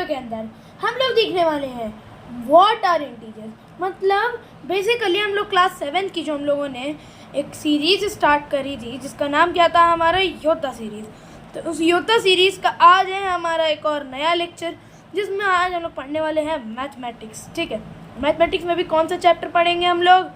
के अंदर हम लोग देखने वाले हैं व्हाट आर इंटीजर्स। मतलब बेसिकली हम लोग क्लास 7 की जो हम लोगों ने एक सीरीज़ स्टार्ट करी थी जिसका नाम क्या था हमारा योद्धा सीरीज़। तो उस योद्धा सीरीज़ का आज है हमारा एक और नया लेक्चर जिसमें आज हम लोग पढ़ने वाले हैं मैथमेटिक्स। ठीक है, मैथमेटिक्स में भी कौन सा चैप्टर पढ़ेंगे हम लोग?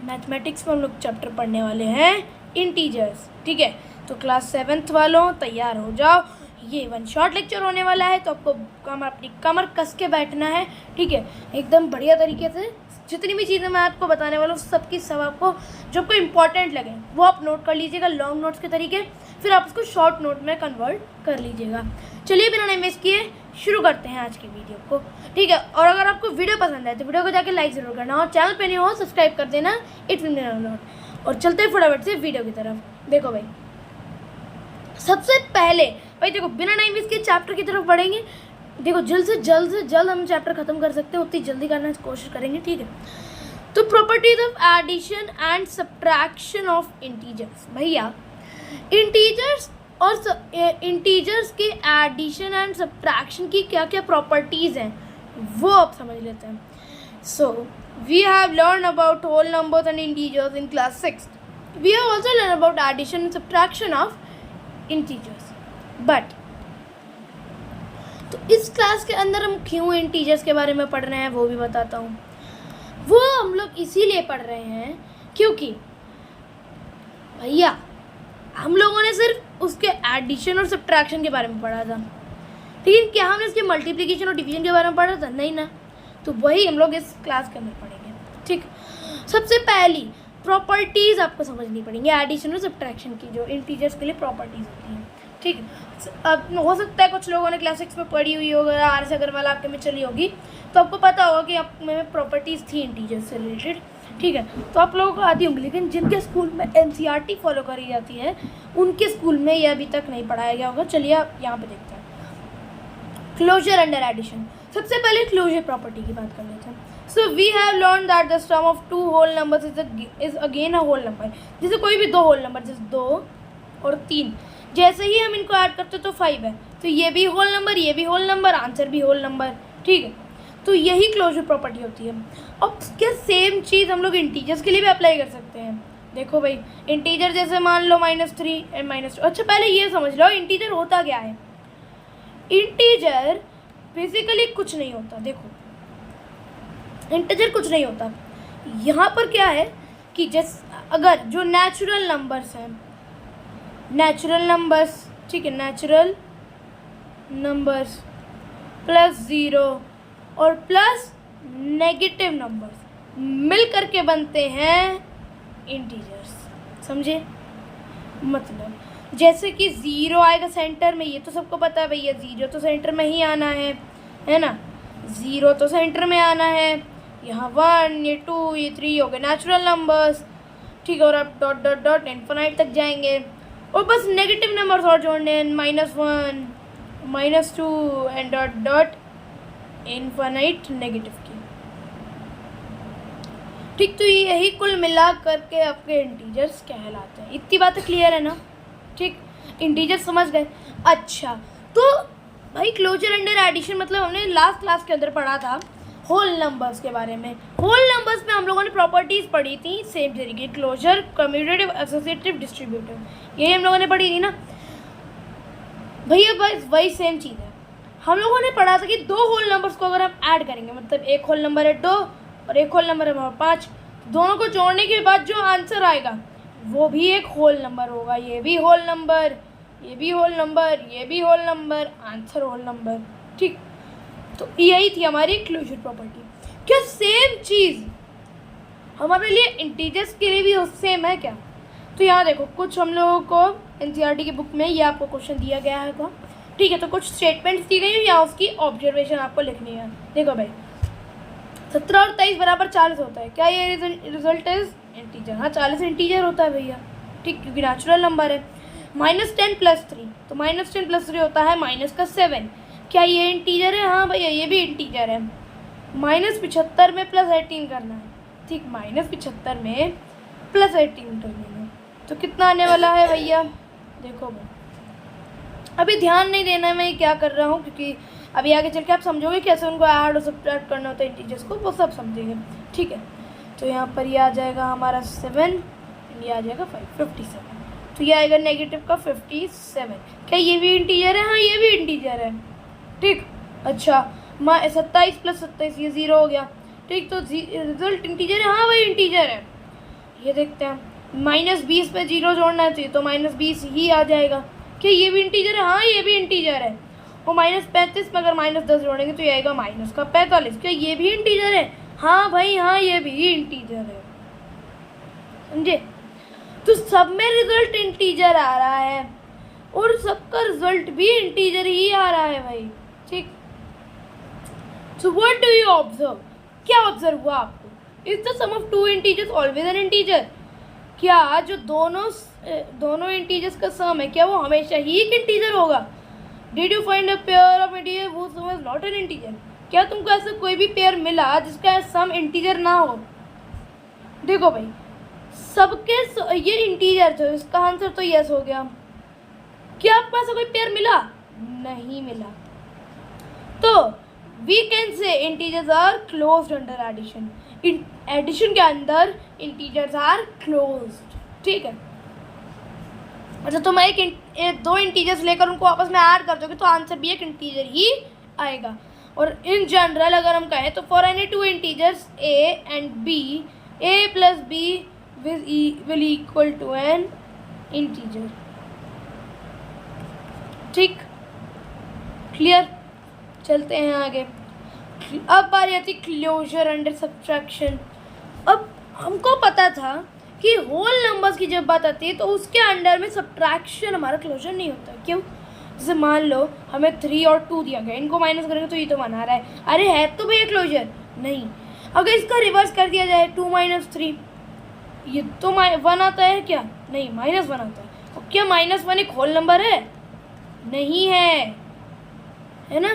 मैथमेटिक्स में हम लोग चैप्टर पढ़ने वाले हैं इंटीजर्स। ठीक है, तो क्लास 7th वालों तैयार हो जाओ, ये वन शॉट लेक्चर होने वाला है। तो आपको अपनी कमर कस के बैठना है। ठीक है, एकदम बढ़िया तरीके से जितनी भी चीज़ें मैं आपको बताने वाला हूँ सबकी सब आपको जो आपको इम्पॉर्टेंट लगे वो आप नोट कर लीजिएगा लॉन्ग नोट्स के तरीके, फिर आप उसको शॉर्ट नोट में कन्वर्ट कर लीजिएगा। चलिए बिना टाइम वेस्ट किए शुरू करते हैं आज की वीडियो को। ठीक है, और अगर आपको वीडियो पसंद है तो वीडियो को जाके लाइक ज़रूर करना और चैनल पे नहीं हो सब्सक्राइब कर देना। It will note. और चलते हैं फटाफट से वीडियो की तरफ। देखो भाई, सबसे पहले भाई देखो बिना टाइम वेस्ट किए चैप्टर की तरफ बढ़ेंगे। देखो जल्द से जल्द हम चैप्टर खत्म कर सकते हैं उतनी जल्दी करने की कोशिश करेंगे। ठीक है, तो properties of addition and subtraction of integers. भैया इंटीजर्स और इंटीजर्स के एडिशन एंड सब्ट्रैक्शन की क्या क्या प्रॉपर्टीज़ हैं वो आप समझ लेते हैं। So we have learn about whole numbers and integers in class 6। We have also learn about addition and subtraction of integers. But तो इस क्लास के अंदर हम क्यों इंटीजर्स के बारे में पढ़ रहे हैं वो भी बताता हूँ। वो हम लोग इसीलिए पढ़ रहे हैं क्योंकि भैया हम लोगों ने सिर्फ उसके एडिशन और सब्ट्रैक्शन के बारे में पढ़ा था, लेकिन क्या हमने इसके मल्टीप्लिकेशन और डिवीजन के बारे में पढ़ा था? नहीं ना। तो वही हम लोग इस क्लास के अंदर पढ़ेंगे। ठीक, सबसे पहली प्रॉपर्टीज़ आपको समझनी पड़ेंगी एडिशन और सब्ट्रैक्शन की, जो इंटीजर्स के लिए प्रॉपर्टीज़ होती हैं। ठीक, अब हो सकता है कुछ लोगों ने क्लास 6 में पढ़ी हुई होगी, RS अग्रवाल आपके में चली होगी तो आपको पता होगा कि आप में प्रॉपर्टीज़ थी इंटीजर्स से रिलेटेड। ठीक है, तो आप लोगों को आती होंगी, लेकिन जिनके स्कूल में NCERT फॉलो करी जाती है उनके स्कूल में ये अभी तक नहीं पढ़ाया गया होगा। चलिए आप यहाँ पे देखते हैं क्लोजर अंडर एडिशन। सबसे पहले क्लोजर प्रॉपर्टी की बात कर लेते हैं। So we have learn that the sum of two whole numbers is again a whole number. जैसे कोई भी दो होल नंबर, जैसे 2 और 3, जैसे ही हम इनको ऐड करते तो 5 है, तो ये भी होल नंबर, ये भी होल नंबर, आंसर भी होल नंबर। ठीक है, तो यही क्लोजर प्रॉपर्टी होती है। अब क्या सेम चीज़ हम लोग इंटीजर्स के लिए भी अप्लाई कर सकते हैं। देखो भाई, इंटीजर जैसे मान लो -3 एंड -2। अच्छा पहले ये समझ लो इंटीजर होता क्या है। इंटीजर बेसिकली कुछ नहीं होता। देखो इंटीजर कुछ नहीं होता। यहाँ पर क्या है कि अगर जो नेचुरल नंबर्स हैं, नेचुरल नंबर्स, ठीक है, नेचुरल नंबर्स +0 और प्लस नेगेटिव नंबर्स मिल करके बनते हैं इंटीजर्स। समझे? मतलब जैसे कि 0 आएगा सेंटर में, ये तो सबको पता है भैया, 0 तो सेंटर में ही आना है ना, 0 तो सेंटर में आना है। यहाँ 1, ये 2, ये 3 हो गए नेचुरल नंबर्स। ठीक है, और आप डॉट डॉट डॉट इन्फिनाइट तक जाएंगे और बस नेगेटिव नंबर्स और जोड़ने हैं, -1, -2 and dot dot infinite negative की। ठीक, तो यही कुल मिला करके आपके इंटीजर्स कहलाते हैं। इतनी बातें क्लियर है ना? ठीक, इंटीजर्स समझ गए। अच्छा, तो भाई क्लोजर अंडर एडिशन मतलब हमने लास्ट क्लास के अंदर पढ़ा था होल नंबर्स के बारे में। होल नंबर्स में हम लोगों ने प्रॉपर्टीज़ पढ़ी थी सेम तरीके, क्लोजर, कम्यूटेटिव, एसोसिएटिव, डिस्ट्रीब्यूटिव, यही हम लोगों ने पढ़ी थी ना भैया। बस वही सेम चीज़ है। हम लोगों ने पढ़ा था कि दो होल नंबर्स को अगर हम ऐड करेंगे, मतलब एक होल नंबर है 2 और एक होल नंबर है 5, दोनों को जोड़ने के बाद जो आंसर आएगा वो भी एक होल नंबर होगा। ये भी होल नंबर, ये भी होल नंबर, ये भी whole number, answer whole number. ठीक, तो यही थी हमारी क्लोजर प्रॉपर्टी। क्या सेम चीज़ हमारे लिए इंटीजर्स के लिए भी सेम है क्या? तो यहाँ देखो, कुछ हम लोगों को NCERT की बुक में ये आपको क्वेश्चन दिया गया है। ठीक है, तो कुछ स्टेटमेंट्स दी गई है या उसकी ऑब्जर्वेशन आपको लिखनी है। देखो भाई, 17 और 23 बराबर 40 होता है। क्या ये रिजल्ट इज इंटीजर? हाँ, 40 इंटीजर होता है भैया। ठीक, क्योंकि नेचुरल नंबर है। -10 + 3, तो -10 + 3 होता है -7। क्या ये इंटीजर है? हाँ भैया, ये भी इंटीजर है। -75 में +18 करना है। ठीक, -75 में +18 करना है, तो कितना आने वाला है भैया? देखो भाई, अभी ध्यान नहीं देना है मैं क्या कर रहा हूँ, क्योंकि अभी आगे चल के आप समझोगे कैसे उनको ऐड और सब्ट्रैक्ट करना होता है इंटीजर्स को, वो सब समझेंगे, ठीक है। तो यहाँ पर ये आ जाएगा हमारा 7, ये आ जाएगा 57, तो ये आएगा नेगेटिव का 57। क्या ये भी इंटीजर है? हाँ ये भी इंटीजर है, ठीक। अच्छा 27 + 27 ये 0 हो गया, ठीक। तो रिजल्ट इंटीजर है? हाँ भाई इंटीजर है। ये देखते हैं, -20 में 0 जोड़ना चाहिए तो -20 ही आ जाएगा। क्या ये भी इंटीजर है? हाँ ये भी इंटीजर है। और -35 में अगर -10 जोड़ेंगे तो ये आएगा -45। क्या ये भी इंटीजर है? हाँ भाई हाँ ये भी इंटीजर है, समझे। तो सब में रिजल्ट इंटीजर आ रहा है और सबका रिजल्ट भी इंटीजर ही आ रहा है भाई, ठीक। So what do you observe? क्या ऑब्जर्व हुआ आपको? Is the sum of two integers always an integer? क्या जो दोनों इंटीजर्स का सम है क्या वो हमेशा ही एक इंटीजर होगा? Did you find a pair of integer who some is not an integer? क्या तुमको ऐसा कोई भी पेयर मिला जिसका सम इंटीजर ना हो? देखो भाई सबके ये इंटीजर थे, इसका आंसर तो यस हो गया। क्या आपको ऐसा कोई पेयर मिला? नहीं मिला। तो we can say integers are closed under addition. Addition के अंदर इंटीजर्स आर क्लोज्ड, ठीक है। अच्छा तो मैं दो इंटीजर्स लेकर उनको आपस में ऐड कर दोगे तो आंसर भी एक इंटीजर ही आएगा। और इन जनरल अगर हम कहें तो for any two integers a and b, a + b will equal to an integer, ठीक, क्लियर। चलते हैं आगे। अब बारी आती क्लोजर अंडर सब्ट्रैक्शन। अब हमको पता था कि होल नंबर्स की जब बात आती है तो उसके अंडर में सब्ट्रैक्शन हमारा क्लोजर नहीं होता। क्यों? जैसे मान लो हमें 3 और 2 दिया गया, इनको माइनस करेंगे तो ये तो बना रहा है, अरे है तो भैया क्लोजर नहीं। अगर इसका रिवर्स कर दिया जाए 2 - 3, ये तो 1 आता है क्या? नहीं, -1 आता है। और क्या -1 एक होल नंबर है? नहीं है ना।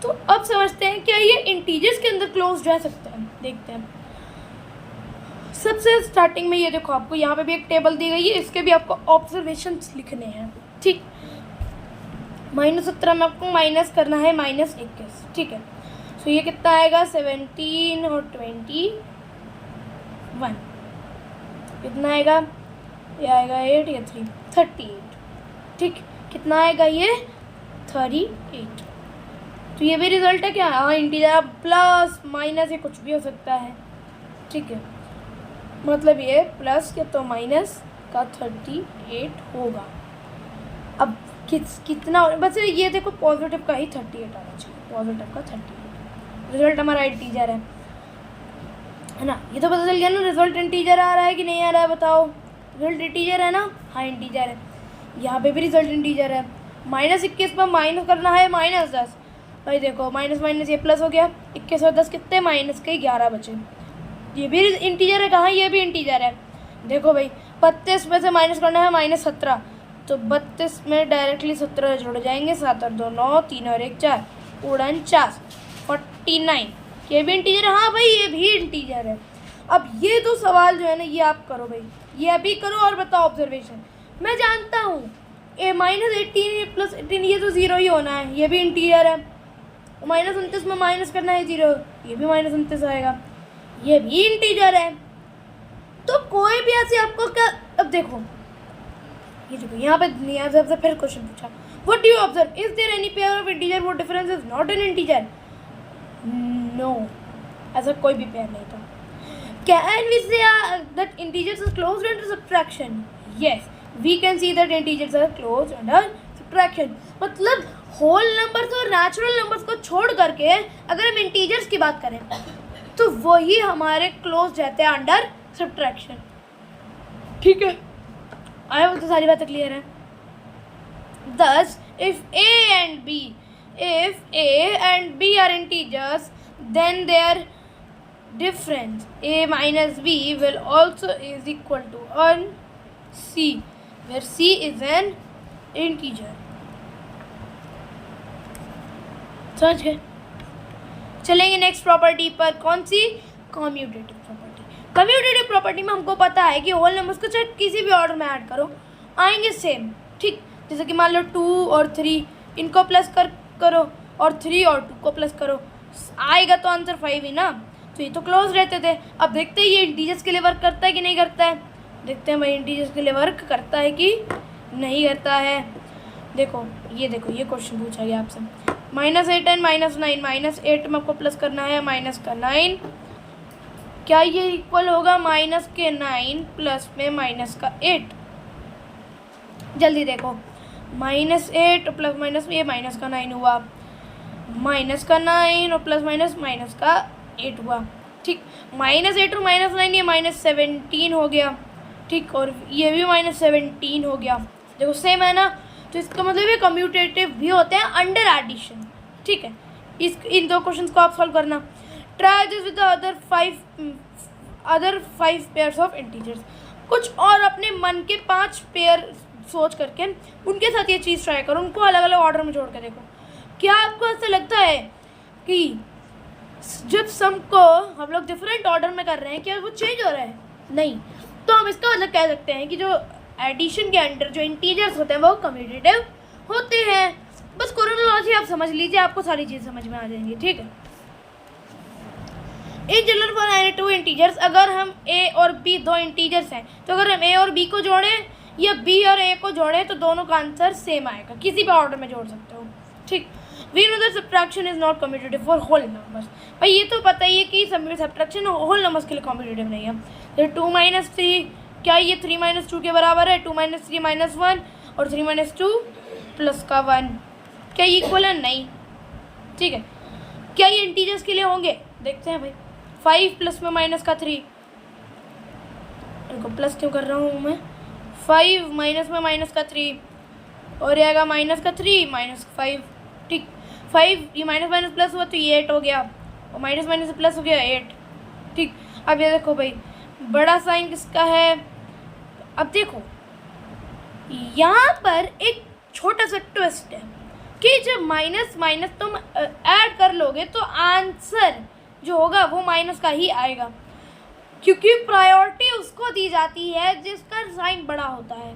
तो अब समझते हैं क्या ये इंटीजर्स के अंदर क्लोज रह सकता है। देखते हैं। सबसे स्टार्टिंग में ये देखो, आपको यहाँ पे भी एक टेबल दी गई है, इसके भी आपको ऑब्जर्वेशंस लिखने हैं, ठीक। -17 में आपको माइनस करना है -21, ठीक है। सो ये कितना आएगा? 17 और 21 कितना आएगा? ये आएगा 8 या 3 38, ठीक। कितना आएगा ये? 38। तो ये भी रिजल्ट है क्या? हाँ इंटीजर, प्लस माइनस ये कुछ भी हो सकता है, ठीक है। मतलब ये प्लस के तो माइनस का 38 होगा। अब कितना बस ये देखो, पॉजिटिव का ही 38 आना चाहिए, पॉजिटिव का 38 रिजल्ट हमारा इंटीजर है ना। ये तो पता चल गया ना रिजल्ट इंटीजर आ रहा है कि नहीं आ रहा है, बताओ। रिजल्ट इंटीजर है ना? हाँ इंटीजर है। यहाँ पे भी रिजल्ट इंटीजर है। -21 पर माइनस करना है -10। भाई देखो माइनस माइनस ये प्लस हो गया, 21 और 10 कितने? माइनस के 11 बचे। ये भी इंटीजर है, कहाँ? ये भी इंटीजर है। देखो भाई 32 में से माइनस करना है -17, तो 32 में डायरेक्टली 17 जुड़ जाएंगे, 7 और 2 9, 3 और 1 4, 49 49। ये भी इंटीजर है? हाँ भाई ये भी इंटीजर है। अब ये दो सवाल जो है ना ये आप करो भाई, ये अभी करो और बताओ ऑब्जर्वेशन। मैं जानता हूँ -18 + 18 ये तो 0 ही होना है, ये भी इंटीजर है। -29 में माइनस करना है 0, ये भी -29 आएगा, ये भी इंटीजर है। तो कोई भी ऐसे आपको क्या, अब देखो ये देखो यहाँ पे फिर क्वेश्चन पूछा, what do you observe? Is there any pair of integer वो difference is not an integer? No, ऐसा कोई भी पेयर नहीं था। Can we say that integers are closed under subtraction? Yes, we can see that integers are closed under subtraction. मतलब whole numbers और natural numbers को छोड़ करके अगर हम इंटीजर्स की बात करें तो वही हमारे क्लोज रहते हैं अंडर सब्ट्रैक्शन, ठीक है। आया वो तो सारी बातें क्लियर है। Thus, if A and B are integers, then their difference A minus B will also is equal to an C, where C is an integer. समझ गए? चलेंगे नेक्स्ट प्रॉपर्टी पर। कौन सी? Commutative property. कम्यूटेटिव प्रॉपर्टी में हमको पता है कि होल नंबर्स को चाहे किसी भी ऑर्डर में ऐड करो आएंगे सेम, ठीक। जैसे कि मान लो 2 और 3 इनको प्लस करो और 3 और 2 को प्लस करो, आएगा तो आंसर 5 ही ना। तो ये तो क्लोज रहते थे। अब देखते हैं ये इंटीजर्स के लिए वर्क करता है कि नहीं करता है। देखते हैं भाई इंटीजर्स के लिए वर्क करता है कि नहीं करता है। देखो ये क्वेश्चन पूछा गया आपसे, -8 एंड -9, -8 में आपको प्लस करना है माइनस का 9, क्या ये इक्वल होगा माइनस के 9 प्लस में माइनस का 8। जल्दी देखो, -8 प्लस माइनस में ये माइनस का 9 हुआ, माइनस का 9 और प्लस माइनस माइनस का 8 हुआ। ठीक, -8 और -9 ये -17 हो गया। ठीक, और ये भी -17 हो गया। देखो सेम है ना, तो इसका मतलब ये कम्यूटेटिव भी होते हैं अंडर एडिशन। ठीक है, इन 2 क्वेश्चंस को आप सॉल्व करना। Try this with the other 5 pairs of integers. कुछ और अपने मन के 5 पेयर सोच करके उनके साथ ये चीज़ ट्राई करो, उनको अलग अलग ऑर्डर में जोड़ के देखो। क्या आपको ऐसा लगता है कि जब सम को हम लोग डिफरेंट ऑर्डर में कर रहे हैं क्या वो चेंज हो रहा है? नहीं। तो हम इसका मतलब कह सकते हैं कि जो एडिशन के अंडर जो इंटीजर्स होते हैं वो कम्यूटेटिव होते हैं। बस क्रोनोलॉजी आप समझ लीजिए, आपको सारी चीज़ समझ में आ जाएंगी। ठीक है, in general for any 2 integers, अगर हम a और b 2 इंटीजर्स हैं तो अगर हम a और b को जोड़ें या b और a को जोड़ें तो दोनों का आंसर सेम आएगा, किसी भी ऑर्डर में जोड़ सकते हो। ठीक, we know that subtraction is not commutative for whole numbers. भाई ये तो पता ही है कि सब्ट्रैक्शन होल नंबर्स के लिए कम्यूटेटिव नहीं है। तो 2 - 3, क्या ये 3 - 2 के बराबर है? 2 - 3 -1 और 3 - 2 प्लस का 1, क्या ये इक्वल है? नहीं। ठीक है, क्या ये इंटीजर्स के लिए होंगे? देखते हैं भाई। 5 प्लस में माइनस का 3, इनको प्लस क्यों कर रहा हूँ मैं? 5 माइनस में माइनस का 3 और ये आएगा माइनस का 3 माइनस 5। ठीक, 5 ये माइनस माइनस प्लस हुआ तो ये 8 हो गया और माइनस माइनस से प्लस हो गया 8। ठीक, अब ये देखो भाई बड़ा साइन किसका है? अब देखो यहाँ पर एक छोटा सा ट्विस्ट है कि जब माइनस माइनस तुम ऐड कर लोगे तो आंसर जो होगा वो माइनस का ही आएगा, क्योंकि प्रायोरिटी उसको दी जाती है जिसका साइन बड़ा होता है।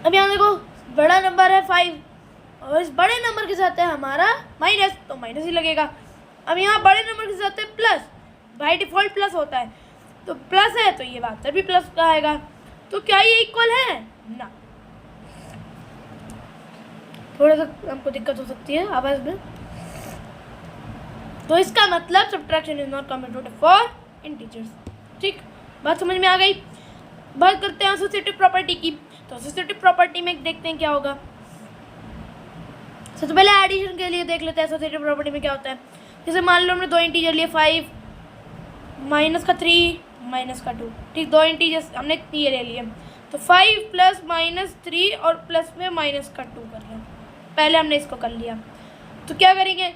अब यहाँ देखो बड़ा नंबर है 5 और इस बड़े नंबर के साथ है हमारा माइनस, तो माइनस ही लगेगा। अब यहाँ बड़े नंबर के साथ है प्लस, बाय डिफ़ॉल्ट प्लस होता है, तो प्लस है तो ये बात भी प्लस का आएगा। तो क्या ये इक्वल है? ना, थोड़ा सा हमको दिक्कत हो सकती है आवाज़ में। तो इसका मतलब subtraction is not commutative for integers. ठीक, बात समझ में आ गई। बात करते हैं एसोसिएटिव प्रॉपर्टी की। तो एसोसिएटिव प्रॉपर्टी में देखते हैं क्या होगा। सबसे पहले एडिशन के लिए देख लेते हैं एसोसिएटिव प्रॉपर्टी में क्या होता है। जैसे मान लो हमने 2 इंटीजर लिए, 5 माइनस का 3 माइनस का 2। ठीक, 2 इंटीजर्स हमने ये ले लिए, तो 5 प्लस -3 और प्लस में माइनस का 2 कर लिया। पहले हमने इसको कर लिया, तो क्या करेंगे?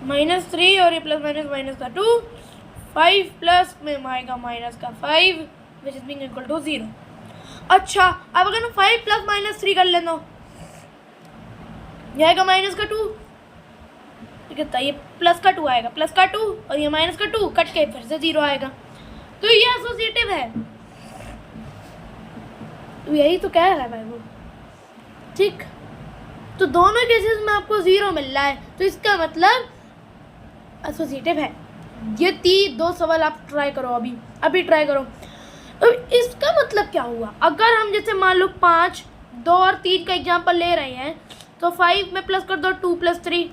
-3 और ये प्लस माइनस का 2, 5 प्लस में आएगा माइनस का 5 which is being equal to 0। अच्छा, अब अगर हम 5 प्लस -3 कर लेना, ये आएगा माइनस का 2, कितना? ये प्लस का 2 आएगा, प्लस का 2 और ये माइनस का 2 कट के फिर से 0 आएगा। तो ये एसोसिएटिव है, तो यही तो कह रहा है भाई वो। ठीक, तो दोनों केसेस में आपको 0 मिल रहा है, तो इसका मतलब एसोसिएटिव है। ये 2 सवाल आप ट्राई करो, अभी ट्राई करो। तो इसका मतलब क्या हुआ? अगर हम जैसे मान लो 5, 2 और 3 का एग्जांपल ले रहे हैं, तो 5 में प्लस कर दो 2 + 3,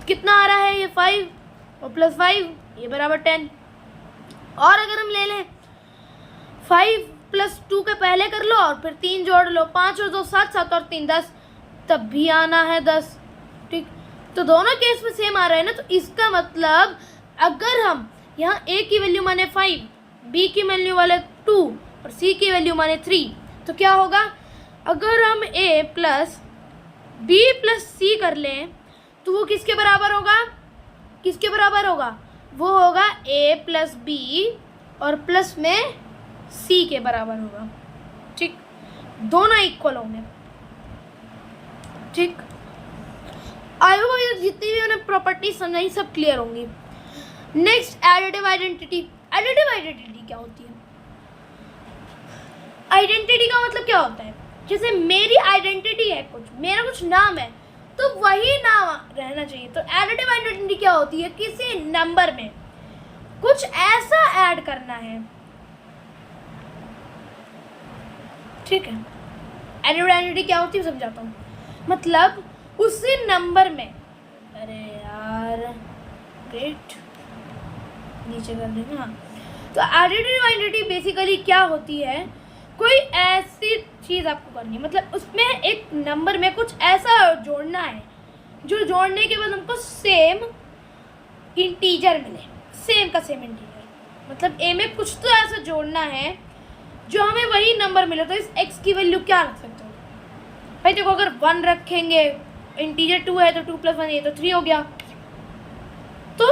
कितना आ रहा है? ये 5 और प्लस 5 ये बराबर 10। और अगर हम ले लें 5 + 2 के पहले कर लो और फिर 3 जोड़ लो, 5 और 2 7, 7 और 3 10, तब भी आना है 10। ठीक, तो दोनों केस में सेम आ रहा है ना। तो इसका मतलब अगर हम यहाँ a की वैल्यू माने 5, b की वैल्यू वाले 2 और c की वैल्यू माने 3, तो क्या होगा? अगर हम a + b + c कर लें तो वो किसके बराबर होगा? किसके बराबर होगा? वो होगा a + b और प्लस में c के बराबर होगा। ठीक, दोनों इक्वल होंगे। ठीक, आई होप ये जितनी भी उन्हें प्रॉपर्टी समझाई सब क्लियर होंगी। Next additive identity. Additive identity क्या होती है? आइडेंटिटी का मतलब क्या होता है? जैसे मेरी आइडेंटिटी है कुछ, मेरा कुछ नाम है, तो वही नाम रहना चाहिए। तो एडिटिव आइडेंटिटी क्या होती है? किसी नंबर में कुछ ऐसा ऐड करना है, ठीक है। एडिटिव आइडेंटिटी क्या होती है समझाता हूँ। मतलब उसी नंबर में, अरे यार ग्रेट, नीचे कर देंगे। हाँ, तो एडिटिव आइडेंटिटी बेसिकली क्या होती है? कोई ऐसी चीज़ आपको करनी है, मतलब उसमें एक नंबर में कुछ ऐसा जोड़ना है जो जोड़ने के बाद हमको सेम इंटीजर मिले, सेम का सेम इंटीजर। मतलब ए में कुछ तो ऐसा जोड़ना है जो हमें वही नंबर मिले। तो इस x की वैल्यू क्या रख सकते हो भाई? देखो, अगर 1 रखेंगे, इंटीजर 2 है तो 2 + 1 ये तो 3 हो गया। तो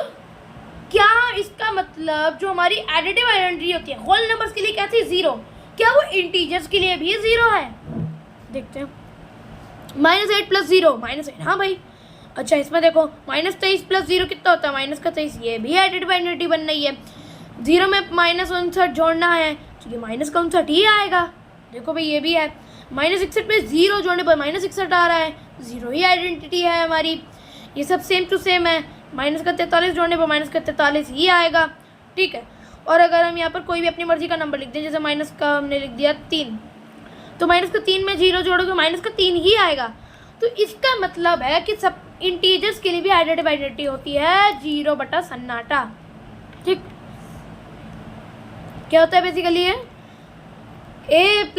क्या इसका मतलब जो हमारी एडिटिव आइडेंटिटी होती है होल नंबर्स के लिए क्या थी? 0। क्या वो इंटीजर्स के लिए भी 0 है? देखते हैं। -8 + 0 -8, हाँ भाई। अच्छा, इसमें देखो -23 + 0 कितना होता है? -23। ये भी एडिटिव आइडेंटिटी बन रही है। 0 में -59 जोड़ना है तो ये -59 ही आएगा। देखो भाई, ये भी है। -61 में 0 जोड़ने पर -61 आ रहा है, 0 ही आइडेंटिटी है हमारी। ये सब सेम टू सेम है। -43 जोड़ने पर -43 ही आएगा, ठीक है। और अगर हम यहाँ पर कोई भी अपनी मर्जी का नंबर लिख दें, जैसे माइनस का हमने लिख दिया 3, तो -3 में 0 जोड़ोगे -3 ही आएगा। तो इसका मतलब है कि सब इंटीजर्स के लिए भी एडिटिव आइडेंटिटी होती है 0 बटा सन्नाटा, ठीक। क्या होता है बेसिकली? है a +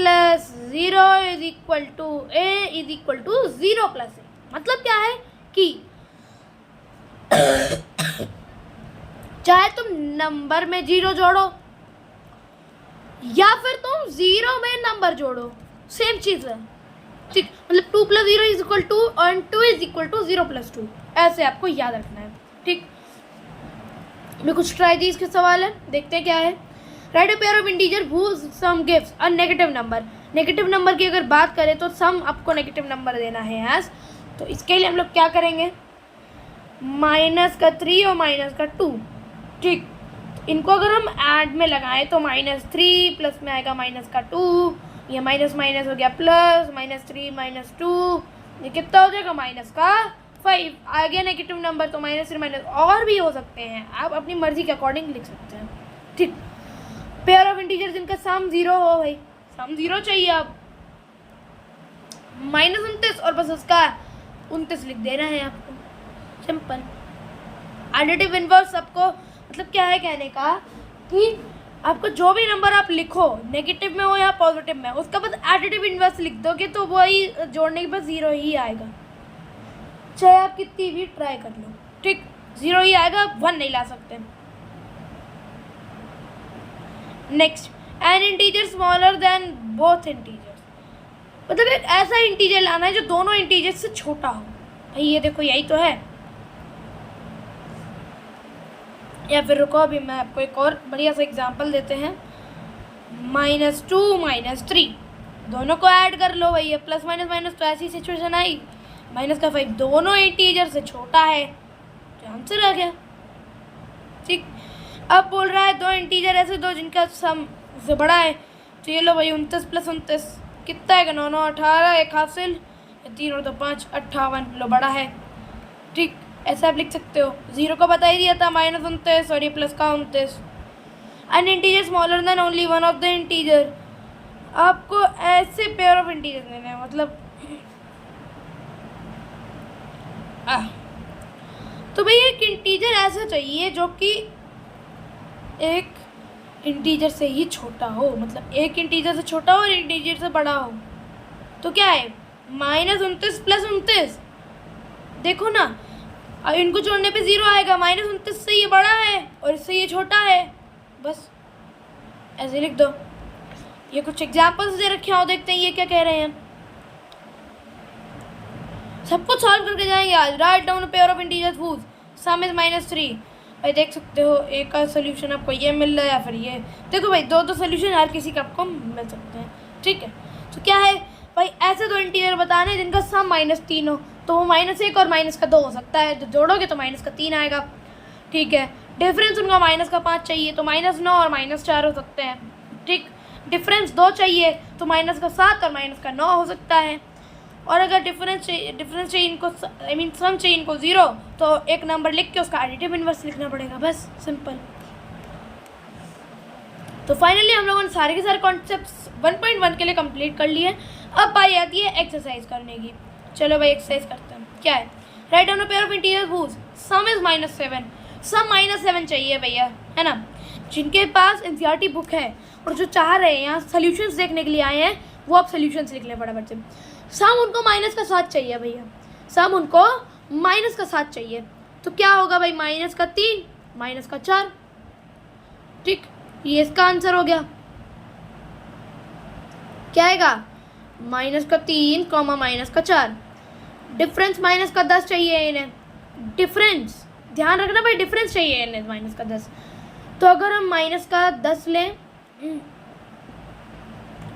0 = a = 0 + a। मतलब क्या है कि चाहे तुम नंबर में 0 जोड़ो या फिर तुम 0 में नंबर जोड़ो, सेम चीज़ है, ठीक। मतलब 2 + 0 = 2 और 2 = 0 + 2, ऐसे आपको याद रखना है, ठीक। में कुछ ट्राइजीज के सवाल है, देखते हैं क्या है। Right a pair of integer whose sum gives a negative number. Negative number की अगर बात करें तो सम आपको नेगेटिव नंबर देना है एज। तो इसके लिए हम लोग क्या करेंगे? -3 और -2, ठीक। इनको अगर हम ऐड में लगाएं तो -3 प्लस में आएगा -2, ये माइनस माइनस हो गया प्लस, -3 -2, ये कितना हो जाएगा? -5 आ गया नेगेटिव नंबर। तो -3 और भी हो सकते हैं, आप अपनी मर्जी के अकॉर्डिंग लिख सकते हैं, ठीक। पेयर ऑफ इंटीजर जिनका सम 0 हो, भाई सम 0 चाहिए। अब -29 और बस उसका 29 लिख देना है आपको, सिंपल। एडिटिव इनवर्स सबको मतलब क्या है कहने का कि आपको जो भी नंबर आप लिखो, नेगेटिव में हो या पॉजिटिव में, उसका बाद एडिटिव इनवर्स लिख दोगे तो वही जोड़ने के बाद 0 ही आएगा, चाहे आप कितनी भी ट्राई कर लो, ठीक। 0 ही आएगा, 1 नहीं ला सकते। Next, N integer smaller than both integers. मतलब एक ऐसा इंटीजर लाना है जो दोनों इंटीजर से छोटा हो। भाई ये देखो, यही तो है। या फिर रुको, अभी मैं आपको एक और बढ़िया सा एग्जांपल देते हैं। -2 -3 दोनों को ऐड कर लो भाई, प्लस माइनस माइनस, तो ऐसी सिचुएशन आई। -5 दोनों इंटीजर से छोटा है, तो आंसर आ गया, ठीक। अब बोल रहा है दो इंटीजर ऐसे दो जिनका सम से बड़ा है, तो ये लो भाई 29 + 29 कितना है? 9 9 18, एक हासिल, 3 और 2 5, 58 लो बड़ा है, ठीक। ऐसा आप लिख सकते हो। 0 को बता ही दिया था, -29 और ये प्लस का 29। N integer smaller than only one of the integer. आपको ऐसे पेयर ऑफ इंटीजर लेने हैं, मतलब तो भाई एक इंटीजर ऐसा चाहिए जो कि एक इंटीजर से ही छोटा हो, मतलब एक इंटीजर से छोटा हो और इंटीजर से बड़ा हो। तो क्या है? -29 + 29, देखो ना, अब इनको जोड़ने पे 0 आएगा। -29 से ये बड़ा है और इससे ये छोटा है, बस ऐसे लिख दो। ये कुछ एग्जाम्पल्स दे रखे हो, देखते हैं ये क्या कह रहे हैं। सब कुछ सॉल्व करके जाएंगे आज। Write down pair of integers whose some is -3। भाई देख सकते हो, एक का सोल्यूशन आपको ये मिल रहा है या फिर ये। देखो भाई, दो सोल्यूशन हर किसी का आपको मिल सकते हैं, ठीक है। तो क्या है भाई, ऐसे दो इंटीजर बताने हैं जिनका सम -3 हो, तो वो -1 और -2 हो सकता है। जो जोड़ोगे तो -3 आएगा, ठीक है। डिफरेंस उनका -5 चाहिए, तो -9 और -4 हो सकते हैं, ठीक। डिफरेंस 2 चाहिए तो माइनस का 7 और माइनस का 9 हो सकता है। और अगर डिफरेंस चाहिए इनको, सम चाहिए इनको 0, तो एक नंबर लिख के उसका एडिटिव इन्वर्स लिखना पड़ेगा, बस सिंपल। तो फाइनली हम लोगों ने सारे के सारे कॉन्सेप्ट्स 1.1 के लिए कंप्लीट कर लिए। अब बारी आती है एक्सरसाइज करने की। चलो भाई एक्सरसाइज करते हैं। क्या है? Write down a pair of integers whose sum is -7। Sum -7 चाहिए भैया, है ना। जिनके पास एनसीईआरटी बुक है और जो चाह रहे हैं यहाँ सोल्यूशंस देखने के लिए आए हैं, वो आप सोल्यूशंस लिख लें फटाफट से। सम उनको -7 चाहिए भैया, सम उनको -7 चाहिए। तो क्या होगा भाई? -3 -4, ठीक, ये इसका आंसर हो गया। क्या आएगा? -3, -4। डिफरेंस -10 चाहिए इन्हें, डिफरेंस ध्यान रखना भाई, डिफरेंस चाहिए इन्हें -10। तो अगर हम -10 लें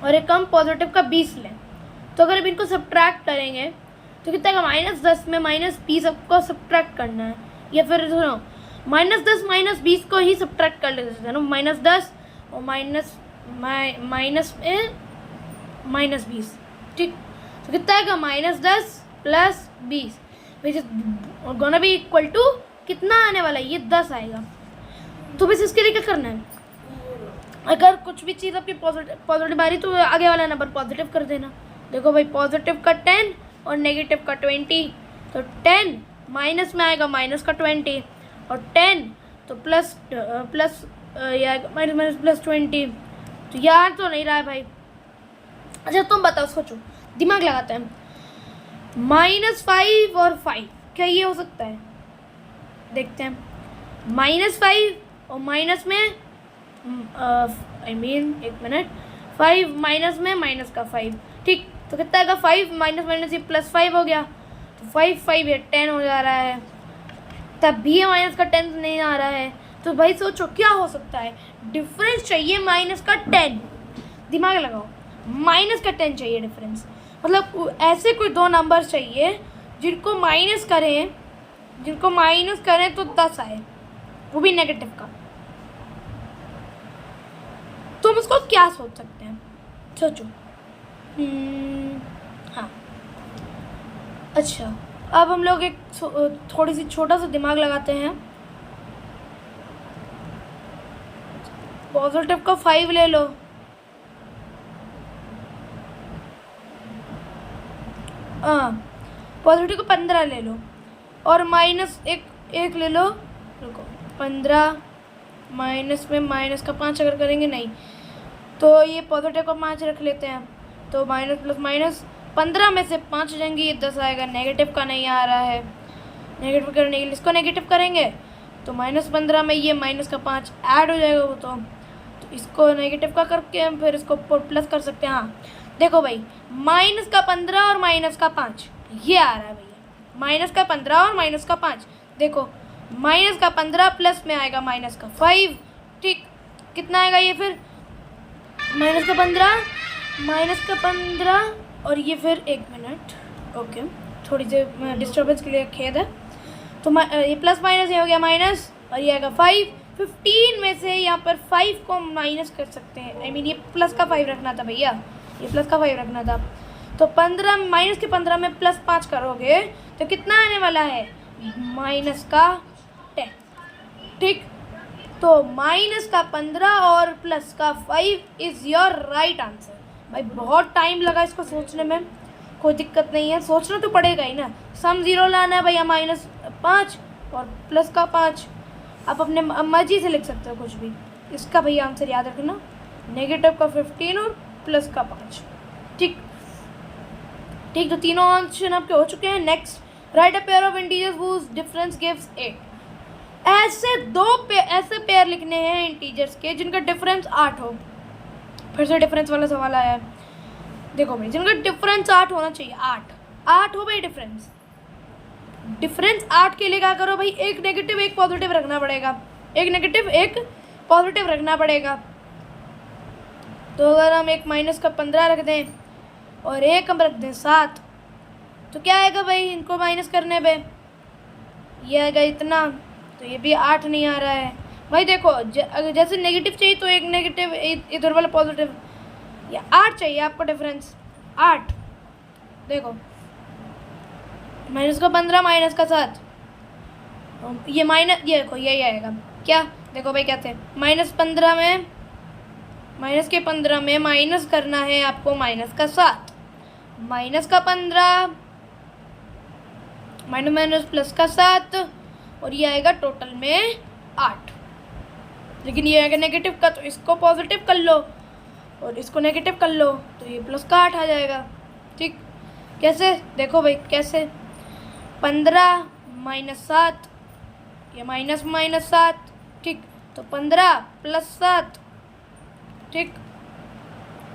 और एक हम पॉजिटिव का 20 लें, तो अगर अब इनको सब्ट्रैक्ट करेंगे तो कितना का? -10 में -20 सबको सब्ट्रैक्ट करना है, या फिर सुनो -10 -20 को ही सब्ट्रैक्ट कर लेते हैं ना, -10 और -20, ठीक। तो कितना आएगा? -10 + 20 which is gonna be equal to कितना आने वाला है? ये 10 आएगा। तो बस इसके लिए क्या करना है? अगर कुछ भी चीज़ आपकी पॉजिटिव आ रही तो आगे वाला नंबर पॉजिटिव कर देना। देखो भाई, पॉजिटिव का 10 और नेगेटिव का 20, तो 10 माइनस में आएगा -20, और 10 तो प्लस +20। तो यार तो नहीं रहा है भाई। अच्छा तुम बताओ, सोचो, दिमाग लगाते हैं। -5 और 5, क्या ये हो सकता है? देखते हैं। -5 और माइनस में एक मिनट, 5 माइनस में -5, ठीक। तो कितना आएगा? 5 माइनस ये +5 हो गया, तो 5 ये 10 हो जा रहा है। तब भी माइनस का 10 नहीं आ रहा है। तो भाई सोचो क्या हो सकता है? डिफरेंस चाहिए -10, दिमाग लगाओ, -10 चाहिए डिफरेंस। मतलब ऐसे कोई दो नंबर चाहिए जिनको माइनस करें तो 10 आए, वो भी नेगेटिव का। तो हम उसको क्या सोच सकते हैं? सोचो। हाँ, अच्छा अब हम लोग एक थोड़ी सी छोटा सा दिमाग लगाते हैं। पॉजिटिव का 5 ले लो, हाँ, पॉजिटिव का 15 ले लो, और -1 ले लो। रुको, 15 माइनस में -5 अगर करेंगे नहीं, तो ये पॉजिटिव का 5 रख लेते हैं। तो माइनस प्लस माइनस 15 में से 5 हो जाएंगे, ये 10 आएगा। नेगेटिव का नहीं आ रहा है, नेगेटिव करने के लिए इसको नेगेटिव करेंगे तो -15 में ये -5 ऐड हो जाएगा वो। तो इसको नेगेटिव का करके हम फिर इसको प्लस कर सकते हैं। हाँ देखो भाई, -15 और -5 ये आ रहा है भैया, -15 और -5। देखो -15 प्लस में आएगा -5, ठीक। कितना आएगा ये फिर? -15 और ये फिर 1 मिनट, ओके, थोड़ी सी डिस्टर्बेंस के लिए खेद है। तो ये प्लस माइनस ये हो गया माइनस, और ये आएगा 5। 15 में से यहाँ पर 5 को माइनस कर सकते हैं। ये प्लस का 5 रखना था भैया, ये प्लस का 5 रखना था। तो 15 माइनस के 15 में +5 करोगे तो कितना आने वाला है? -10, ठीक। तो -15 और +5 इज़ योर राइट आंसर। भाई बहुत टाइम लगा इसको सोचने में, कोई दिक्कत नहीं है, सोचना तो पड़ेगा ही ना। सम 0 लाना है भैया, -5 और +5। आप अपने मर्जी से लिख सकते हो कुछ भी। इसका भैया आंसर याद रखना, नेगेटिव का 15 और +5, ठीक। तो तीनों ऑप्शन आपके हो चुके हैं। Next, write a pair of integers whose difference gives 8। ऐसे ऐसे पेयर लिखने हैं इंटीजर्स के जिनका डिफरेंस 8 हो। फिर से डिफरेंस वाला सवाल आया है। देखो भाई, जिनका डिफरेंस 8 होना चाहिए, 8 हो भाई डिफरेंस 8 के लिए क्या करो भाई? एक नेगेटिव एक पॉजिटिव रखना पड़ेगा, एक नेगेटिव एक पॉजिटिव रखना पड़ेगा। तो अगर हम एक -15 रख दें और एक हम रख दें 7, तो क्या आएगा भाई? इनको माइनस करने पे ये आएगा इतना, तो ये भी 8 नहीं आ रहा है भाई। देखो जैसे नेगेटिव चाहिए तो एक नेगेटिव इधर वाला पॉजिटिव, या 8 चाहिए आपको डिफरेंस, 8। देखो माइनस का 15 माइनस का 7, ये माइनस, ये देखो यही आएगा क्या। देखो भाई क्या थे, -15 में, माइनस के 15 में माइनस करना है आपको माइनस का 7, माइनस का 15 माइनस माइनस प्लस का 7, और ये आएगा टोटल में 8। लेकिन ये आएगा नेगेटिव का, तो इसको पॉजिटिव कर लो और इसको नेगेटिव कर लो, तो ये प्लस का 8 आ जाएगा। ठीक, कैसे, देखो भाई कैसे, 15 माइनस 7, ये माइनस माइनस 7, ठीक, तो 15 प्लस 7, ठीक,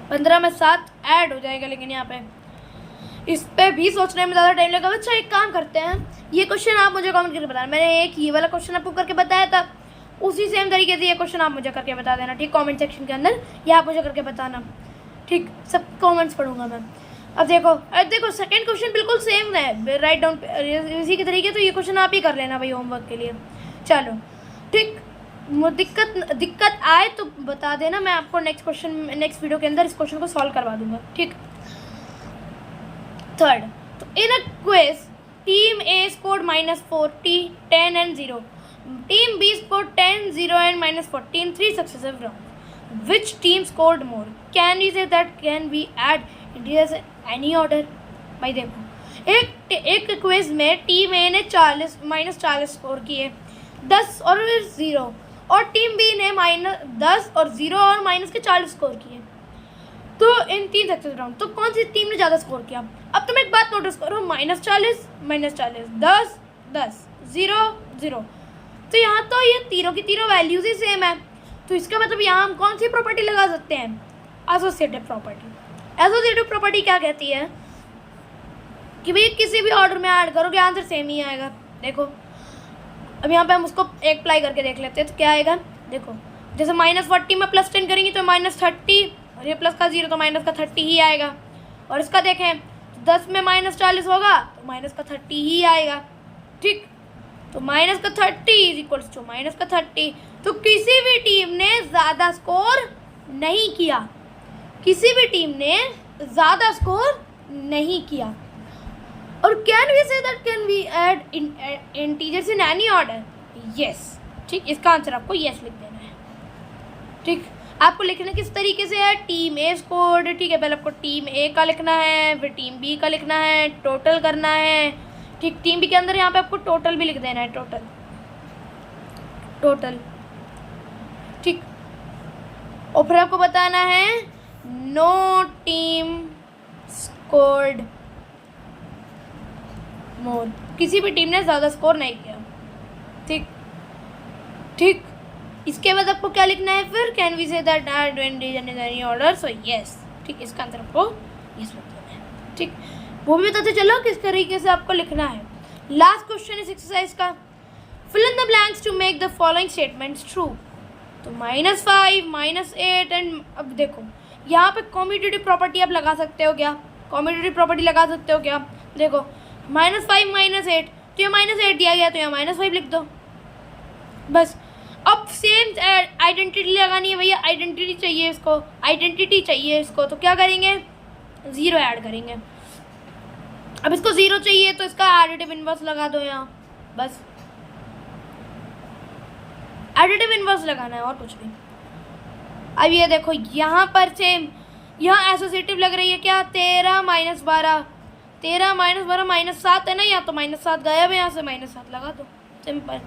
15 में 7 ऐड हो जाएगा। लेकिन यहाँ पे इस पे भी सोचने में ज़्यादा टाइम लगेगा। अच्छा एक काम करते हैं, ये क्वेश्चन आप मुझे कमेंट करके बताना। मैंने एक ये वाला क्वेश्चन आपको करके बताया था, उसी सेम तरीके से ये क्वेश्चन आप मुझे करके बता देना, ठीक, कमेंट सेक्शन के अंदर ये आप मुझे करके बताना, ठीक, सब कमेंट्स पढ़ूंगा मैं। अब देखो सेकंड क्वेश्चन बिल्कुल सेम है, राइट डाउन इसी के तरीके, तो ये क्वेश्चन आप ही कर लेना भाई होमवर्क के लिए। चलो ठीक, दिक्कत आए तो बता देना, मैं आपको नेक्स्ट वीडियो के अंदर इस क्वेश्चन को सॉल्व करवा दूंगा, ठीक। थर्ड, तो in a quiz team A scored -40, 10 and 0, team B scored 10, 0 and -14, 3 successive rounds. Which team scored more? Can we say that? Can we add integers any order? भाई देखो एक क्विज में team ए ने 40 score किए, 10 और 0, और team B ने -10 और 0 और माइनस के 40 स्कोर किए। तो इन 3 सक्सेस राउंड, तो कौन सी टीम ने ज़्यादा स्कोर किया? अब तुम एक बात नोटिस करो, -40 -40, 10 10, 0 0, तो यहाँ तो ये तीनों की तीनों वैल्यूज ही सेम है। तो इसका मतलब यहाँ हम कौन सी प्रॉपर्टी लगा सकते हैं? Associative property. एसोसिएटिव प्रॉपर्टी क्या कहती है कि भाई किसी भी ऑर्डर में ऐड करोगे आंसर सेम ही आएगा। देखो अब यहाँ पे हम उसको एक अप्लाई करके देख लेते हैं, तो क्या आएगा। देखो जैसे -40 में +10 करेंगे तो -30, और ये प्लस का 0 तो माइनस का 30 ही आएगा। और इसका देखें तो 10 में -40 होगा तो माइनस का 30 ही आएगा, ठीक। तो माइनस का 30 इज इक्वल्स टू माइनस का 30। तो किसी भी टीम ने ज़्यादा स्कोर नहीं किया, किसी भी टीम ने ज़्यादा स्कोर नहीं किया। और can we say that can we add integers in any order? Yes, ठीक, इसका आंसर आपको यस लिख देना है, ठीक। आपको लिखना किस तरीके से है, टीम ए स्कोर्ड, ठीक है, पहले आपको टीम ए का लिखना है, फिर टीम बी का लिखना है, टोटल करना है, ठीक। टीम बी के अंदर यहाँ पे आपको टोटल भी लिख देना है, टोटल, ठीक। और फिर आपको बताना है नो टीम स्कोर्ड मोर, किसी भी टीम ने ज़्यादा स्कोर नहीं किया, ठीक ठीक। इसके बाद आपको क्या लिखना है फिर, can we say that add integer in any order? So yes, ठीक, इसका आंसर आपको यस लिख देना है, ठीक। वो भी बताते चलो किस तरीके से आपको लिखना है। लास्ट क्वेश्चन इस एक्सरसाइज का, fill in the blanks to make the following statements true. तो -5 -8 एंड, अब देखो यहाँ पे कॉम्यूटेटिव प्रॉपर्टी आप लगा सकते हो क्या? कॉम्यूटेटिव प्रॉपर्टी लगा सकते हो क्या? देखो -5 -8, तो ये -8 दिया गया तो यहाँ -5 लिख दो, बस। अब सेम आइडेंटिटी लगानी है भैया, आइडेंटिटी चाहिए इसको, तो क्या करेंगे, 0 ऐड करेंगे। अब इसको 0 चाहिए तो इसका एडिटिव इनवर्स लगा दो यहाँ, बस एडिटिव इनवर्स लगाना है और कुछ नहीं। अब ये देखो यहाँ पर सेम, यहाँ एसोसिएटिव लग रही है क्या, 13 - 12, 13 - 12 -7 है ना, यहाँ तो -7 गायब है, यहाँ से -7 लगा दो, सिंपल।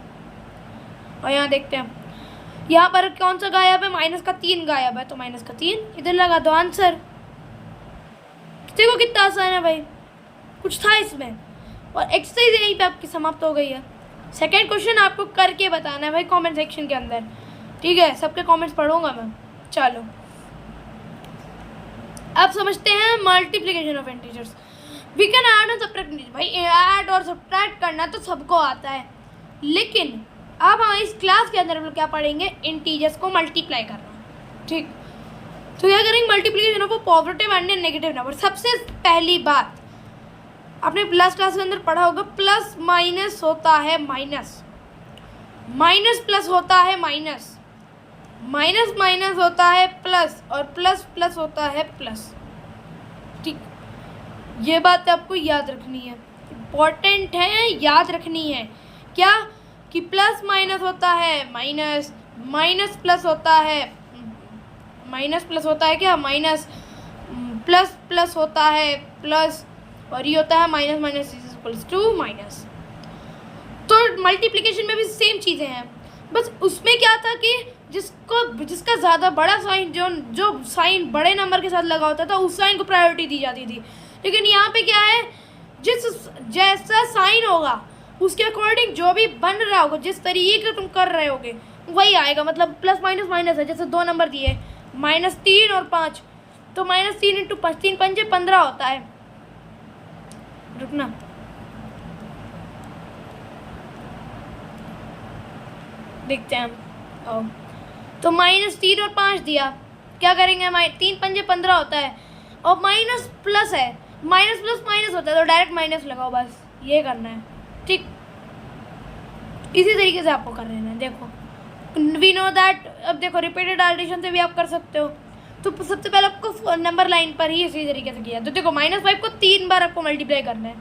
और यहाँ देखते हैं यहाँ पर कौन सा गायब है, -3 गायब है, तो -3 इधर लगा दो, आंसर। देखो कितना आसान है भाई, कुछ था इसमें। और एक्सरसाइज यहीं पे आपकी समाप्त हो गई है। सेकंड क्वेश्चन आपको करके बताना है भाई कमेंट सेक्शन के अंदर, ठीक है, सबके कमेंट्स पढ़ूंगा मैं। चलो अब समझते हैं multiplication of integers. We can add और सब्ट्रैक्ट। भाई ऐड और सब्ट्रैक्ट करना तो सबको आता है, लेकिन अब हम इस क्लास के अंदर हम लोग क्या पढ़ेंगे, इंटीजर्स को मल्टीप्लाई करना, ठीक। तो क्या करेंगे, multiplication of positive and negative number. सबसे पहली बात आपने लास्ट क्लास के अंदर पढ़ा होगा, प्लस माइनस होता है माइनस, माइनस प्लस होता है माइनस, माइनस माइनस होता है प्लस और प्लस प्लस होता है प्लस। ठीक, ये बात आपको याद रखनी है, इम्पोर्टेंट है, याद रखनी है। क्या कि प्लस माइनस होता है माइनस, माइनस प्लस होता है, माइनस प्लस होता है क्या माइनस, प्लस प्लस होता है प्लस, और ये होता है minus minus is equals to minus. तो मल्टीप्लिकेशन में भी सेम चीज़ें हैं, बस उसमें क्या था कि जिसका ज़्यादा बड़ा साइन, जो साइन बड़े नंबर के साथ लगा होता था उस साइन को प्रायोरिटी दी जाती थी। लेकिन यहाँ पे क्या है, जैसा साइन होगा उसके अकॉर्डिंग जो भी बन रहा होगा, जिस तरीके से तुम कर रहे होगे वही आएगा। मतलब प्लस माइनस माइनस है, जैसे दो नंबर दिए -3 और 5, तो -3 इंटू 5, 3 पंजे 15 होता है। रुकना, देखते हैं हम। तो -3 और 5 दिया, क्या करेंगे, 3 पंजे 15 होता है, और माइनस प्लस है, माइनस प्लस माइनस होता है, तो डायरेक्ट माइनस लगाओ, बस ये करना है। ठीक, इसी तरीके से आपको कर लेना है। देखो वी नो दैट, अब देखो रिपीटेड एडिशन से भी आप कर सकते हो। तो सबसे पहले आपको नंबर लाइन पर ही इसी तरीके से किया। तो देखो -5 को 3 बार आपको मल्टीप्लाई करना है,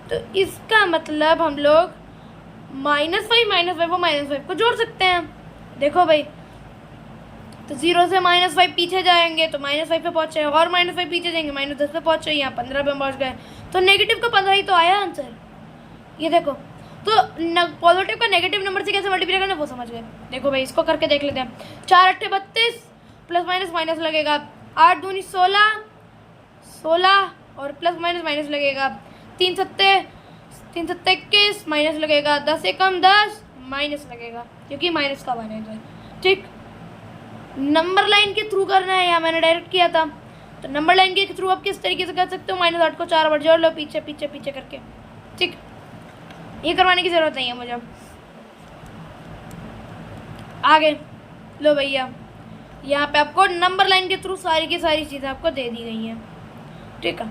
तो इसका मतलब हम लोग -5 वो -5 को जोड़ सकते हैं। देखो भाई, तो 0 से -5 पीछे जाएंगे तो -5 पे पहुँचे, और -5 पीछे जाएंगे -10 पे पहुँचे, यहाँ 15 पे पहुँच गए, तो नेगेटिव का 15 ही तो आया आंसर। ये देखो, तो पॉजिटिव का नेगेटिव नंबर से कैसे मल्टीप्लाई करना वो समझ गए। देखो भाई, इसको करके देख लेते हैं। 4 8 32, प्लस माइनस माइनस लगेगा, 8 दूनी 16, 16 और प्लस माइनस माइनस लगेगा, 3 सत्ते 21 माइनस लगेगा, 10 से कम 10 माइनस लगेगा, क्योंकि माइनस का बने तो। ठीक, नंबर लाइन के थ्रू करना है, यहाँ मैंने डायरेक्ट किया था। तो नंबर लाइन के थ्रू आप किस तरीके से कर सकते हो, -8 को 4 बार जोड़ लो, पीछे पीछे पीछे करके। ठीक, ये करवाने की ज़रूरत नहीं है मुझे। आगे लो भैया, यहाँ पे आपको नंबर लाइन के थ्रू सारी की सारी चीज़ें आपको दे दी गई हैं। ठीक है,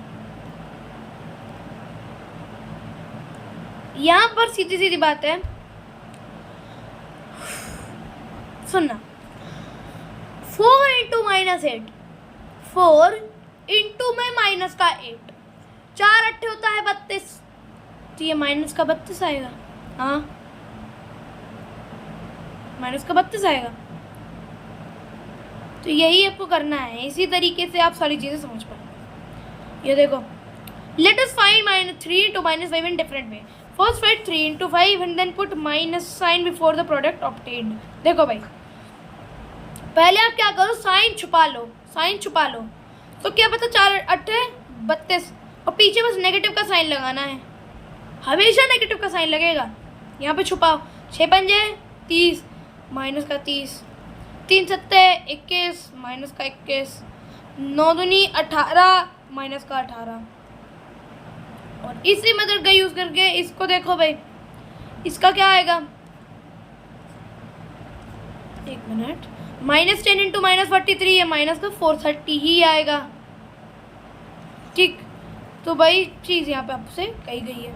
यहाँ पर सीधी सीधी बात है, सुनना। 4 इंटू -8, 4 इंटू में माइनस का 8, 4 8 होता है 32, तो ये माइनस का 32 आएगा। हाँ, माइनस का 32 आएगा। तो यही आपको करना है, इसी तरीके से आप सारी चीज़ें समझ पाएंगे। ये देखो, let us find -3 into -5 in different way. First write 3 into 5 and then put minus sign before the product obtained. देखो भाई, पहले आप क्या करो, साइन छुपा लो, साइन छुपा लो। तो क्या पता 4 8 32, और पीछे बस नेगेटिव का साइन लगाना है, हमेशा नेगेटिव का साइन लगेगा। यहाँ पे छुपाओ, 6 पंजे 30, माइनस का 30, 3 सत्ते 21, माइनस का 21, 9 दूनी 18, माइनस का 18। और इसी मेथड का यूज़ करके इसको देखो भाई, इसका क्या आएगा, एक मिनट, -10 इंटू -43 है, माइनस का 430 ही आएगा। ठीक, तो भाई चीज़ यहाँ पे आपसे कही गई है।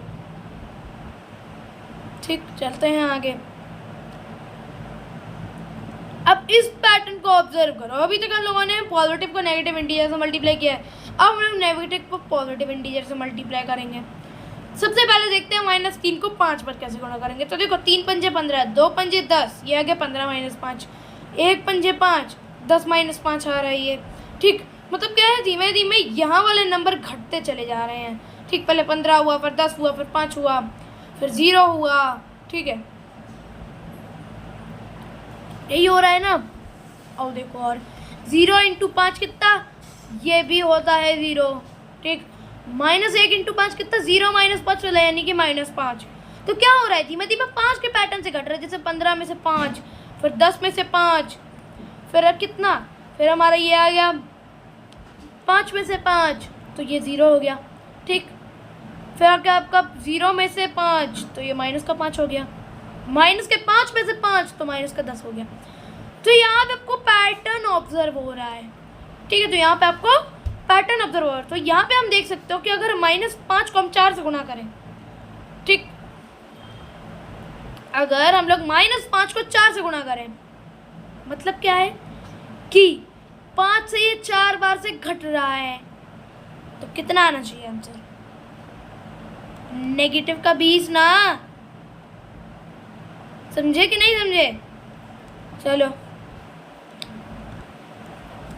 ठीक, चलते हैं आगे। अब इस पैटर्न को ऑब्जर्व करो। अभी तक हम लोगों ने पॉजिटिव को नेगेटिव इंटीजर से मल्टीप्लाई किया है, अब हम लोग नेगेटिव को पॉजिटिव इंटीजर से मल्टीप्लाई करेंगे। सबसे पहले देखते हैं -3 को 5 पर कैसे गुणा करेंगे। तो देखो, 3 पंजे 15, 2 पंजे 10, ये आ गया 15 - 5, 1 पंजे 5, 10 - 5 आ रहा है ये। ठीक, मतलब क्या है, धीमे धीमे यहाँ वाले नंबर घटते चले जा रहे हैं। ठीक, पहले 15 हुआ, फिर 10 हुआ, फिर 5 हुआ, फिर 0 हुआ। ठीक है, यही हो रहा है ना। और देखो, और 0 इंटू 5 कितना, ये भी होता है 0। ठीक, -1 इंटू 5 कितना, 0 - 5 वाला, यानी कि -5। तो क्या हो रहा है, धीमे धीमे 5 के पैटर्न से घट रहा है। जैसे 15 में से 5, फिर 10 में से 5, फिर कितना, फिर हमारा ये आ गया 5 में से 5, तो ये 0 हो गया। ठीक, फिर आगे आपका 0 में से 5, तो ये माइनस का 5 हो गया, माइनस के 5 में से 5, तो माइनस का 10 हो गया। तो यहाँ पे आपको पैटर्न ऑब्जर्व हो रहा है। ठीक है, तो यहाँ पे आपको पैटर्न ऑब्जर्व हो रहा है। तो यहाँ पे हम देख सकते हो कि अगर -5 को हम 4 से गुणा करें, ठीक, अगर हम लोग -5 को 4 से गुणा करें, मतलब क्या है कि 5 से ये 4 बार से घट रहा है, तो कितना आना चाहिए आंसर? नेगेटिव का 20 ना, समझे कि नहीं समझे? चलो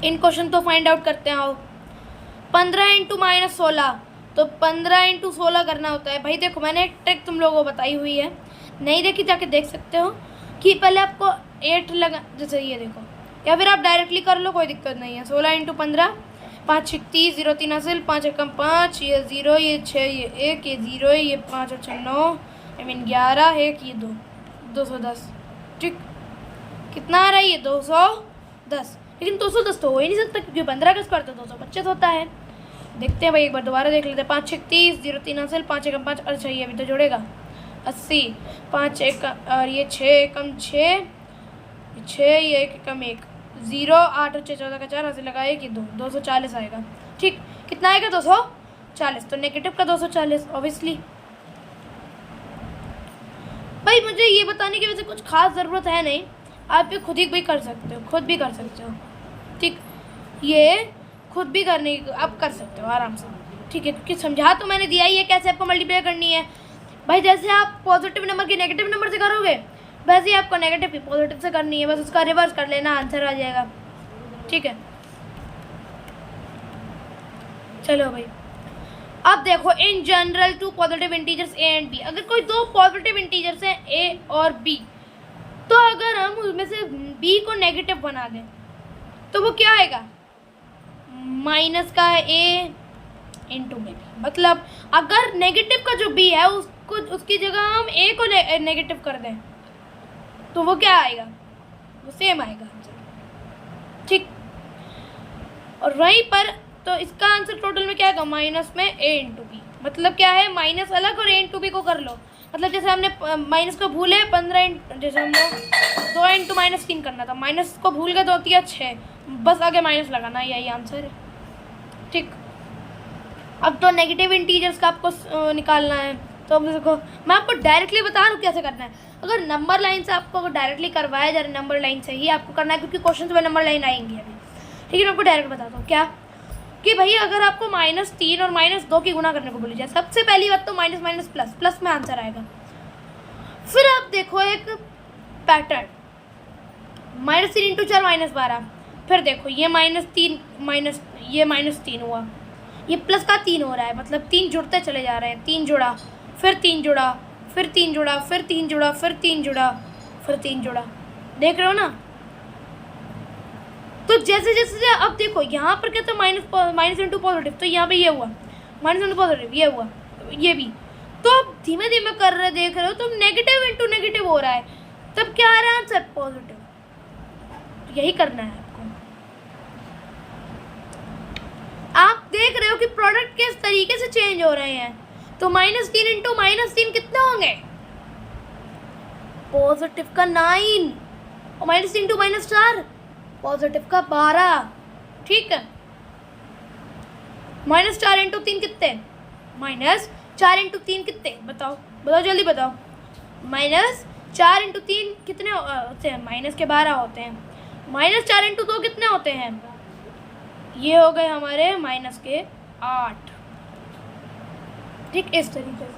इन क्वेश्चन तो फाइंड आउट करते हैं। आओ 15 इंटू -16, तो 15 इंटू 16 करना होता है। भाई देखो मैंने एक ट्रिक तुम लोगों को बताई हुई है, नहीं देखी जाके देख सकते हो, कि पहले आपको 8 लगा, जैसे ये देखो, या फिर आप डायरेक्टली कर लो, कोई दिक्कत नहीं है। 16 इंटू 15, 5 6 30, 0 3 हासिल, 5 एकम 5, ये 0, ये 6, ये 1, ये 0, ये 5 और 6 9, आई मीन 11, 1 ये 2, 210। ठीक, कितना आ रहा है ये? 210। लेकिन 210 तो हो ही नहीं सकता, क्योंकि 15 का स्क्वायर तो 225 होता है। देखते हैं भाई, एक बार दोबारा देख लेते हैं। 5 6 30, 0 3 हासिल, 5 एकम 5, अच्छा ये अभी तो जुड़ेगा, 80, 5 एक और ये 6 एकम 6, 6 ये 1 एकम 1, 0 8 और 6 14 का 4 हासिल लगाए कि 2, 240 आएगा। ठीक, कितना आएगा? 240, तो नेगेटिव का 240 ऑब्वियसली। भाई मुझे ये बताने की वजह कुछ खास ज़रूरत है नहीं, आप भी खुद ही भी कर सकते हो, खुद भी कर सकते हो। ठीक, ये खुद भी करने आप कर सकते हो आराम से। ठीक है, क्योंकि समझा तो मैंने दिया ही है कैसे आपको मल्टीप्लाई करनी है। भाई जैसे आप पॉजिटिव नंबर की नेगेटिव नंबर से करोगे, वैसे ही आपको नेगेटिव की पॉजिटिव से करनी है, बस उसका रिवर्स कर लेना, आंसर आ जाएगा। ठीक है, चलो भाई अब देखो, in general two positive integers a and b, अगर कोई दो पॉजिटिव इंटीजर्स हैं ए और बी, तो अगर हम उसमें से बी को नेगेटिव बना दें तो वो क्या आएगा? माइनस का ए इंटू में बी। मतलब अगर नेगेटिव का जो बी है उसको, उसकी जगह हम ए को नेगेटिव कर दें तो वो क्या आएगा? वो सेम आएगा आंसर। ठीक, और वहीं पर तो इसका आंसर टोटल में क्या आएगा? माइनस में ए इंटू बी। मतलब क्या है? माइनस अलग और ए इंटू बी को कर लो। मतलब जैसे हमने माइनस को भूले 15, जैसे हम लोग 2 इंटू -3 करना था, माइनस को भूल गए 2 3 6, बस आगे माइनस लगाना, यही आंसर है। ठीक, अब तो नेगेटिव इंटीजर्स का आपको निकालना है, तो अब देखो मैं आपको डायरेक्टली बता रहा हूँ कैसे करना है। अगर नंबर लाइन से आपको डायरेक्टली करवाया जा रहा है, नंबर लाइन से ही आपको करना है, क्योंकि क्वेश्चन में नंबर लाइन आएंगी अभी। ठीक है, मैं आपको डायरेक्ट बताता हूँ क्या, कि भाई अगर आपको -3 और -2 की गुना करने को बोली जाए, सबसे पहली बात तो माइनस माइनस प्लस, प्लस में आंसर आएगा। फिर आप देखो एक पैटर्न, -3 इंटू 4 -12। फिर देखो ये -3 माइनस, ये -3 हुआ, ये प्लस का 3 हो रहा है, मतलब 3 जुड़ते चले जा रहे हैं। 3 जुड़ा, फिर 3 जुड़ा, फिर 3 जुड़ा, फिर 3 जुड़ा, फिर 3 जुड़ा, फिर 3 जुड़ा, देख रहे हो ना? तो जैसे जैसे अब देखो यहाँ पर क्या था, माइनस इंटू पॉजिटिव, तो यहाँ पे ये हुआ माइनस इंटू पॉजिटिव, ये हुआ, ये भी। तो अब धीमे धीमे कर रहे, देख रहे हो, तो नेगेटिव इंटू नेगेटिव हो रहा है, तब क्या आ रहा है आंसर? पॉजिटिव। तो यही करना है आपको। आप देख रहे हो कि प्रोडक्ट किस तरीके से चेंज हो रहे हैं। तो -3 इंटू -3 कितने होंगे? पॉजिटिव का 9, और -3 इंटू -4 पॉजिटिव का 12। ठीक है, -4 इंटू 3 कितने? -4 इंटू 3 कितने? बताओ बताओ, जल्दी बताओ। -4 इंटू 3 कितने होते हैं? माइनस के 12 होते हैं। -4 इंटू 2 कितने होते हैं? ये हो गए हमारे माइनस के 8। ठीक, इस तरीके से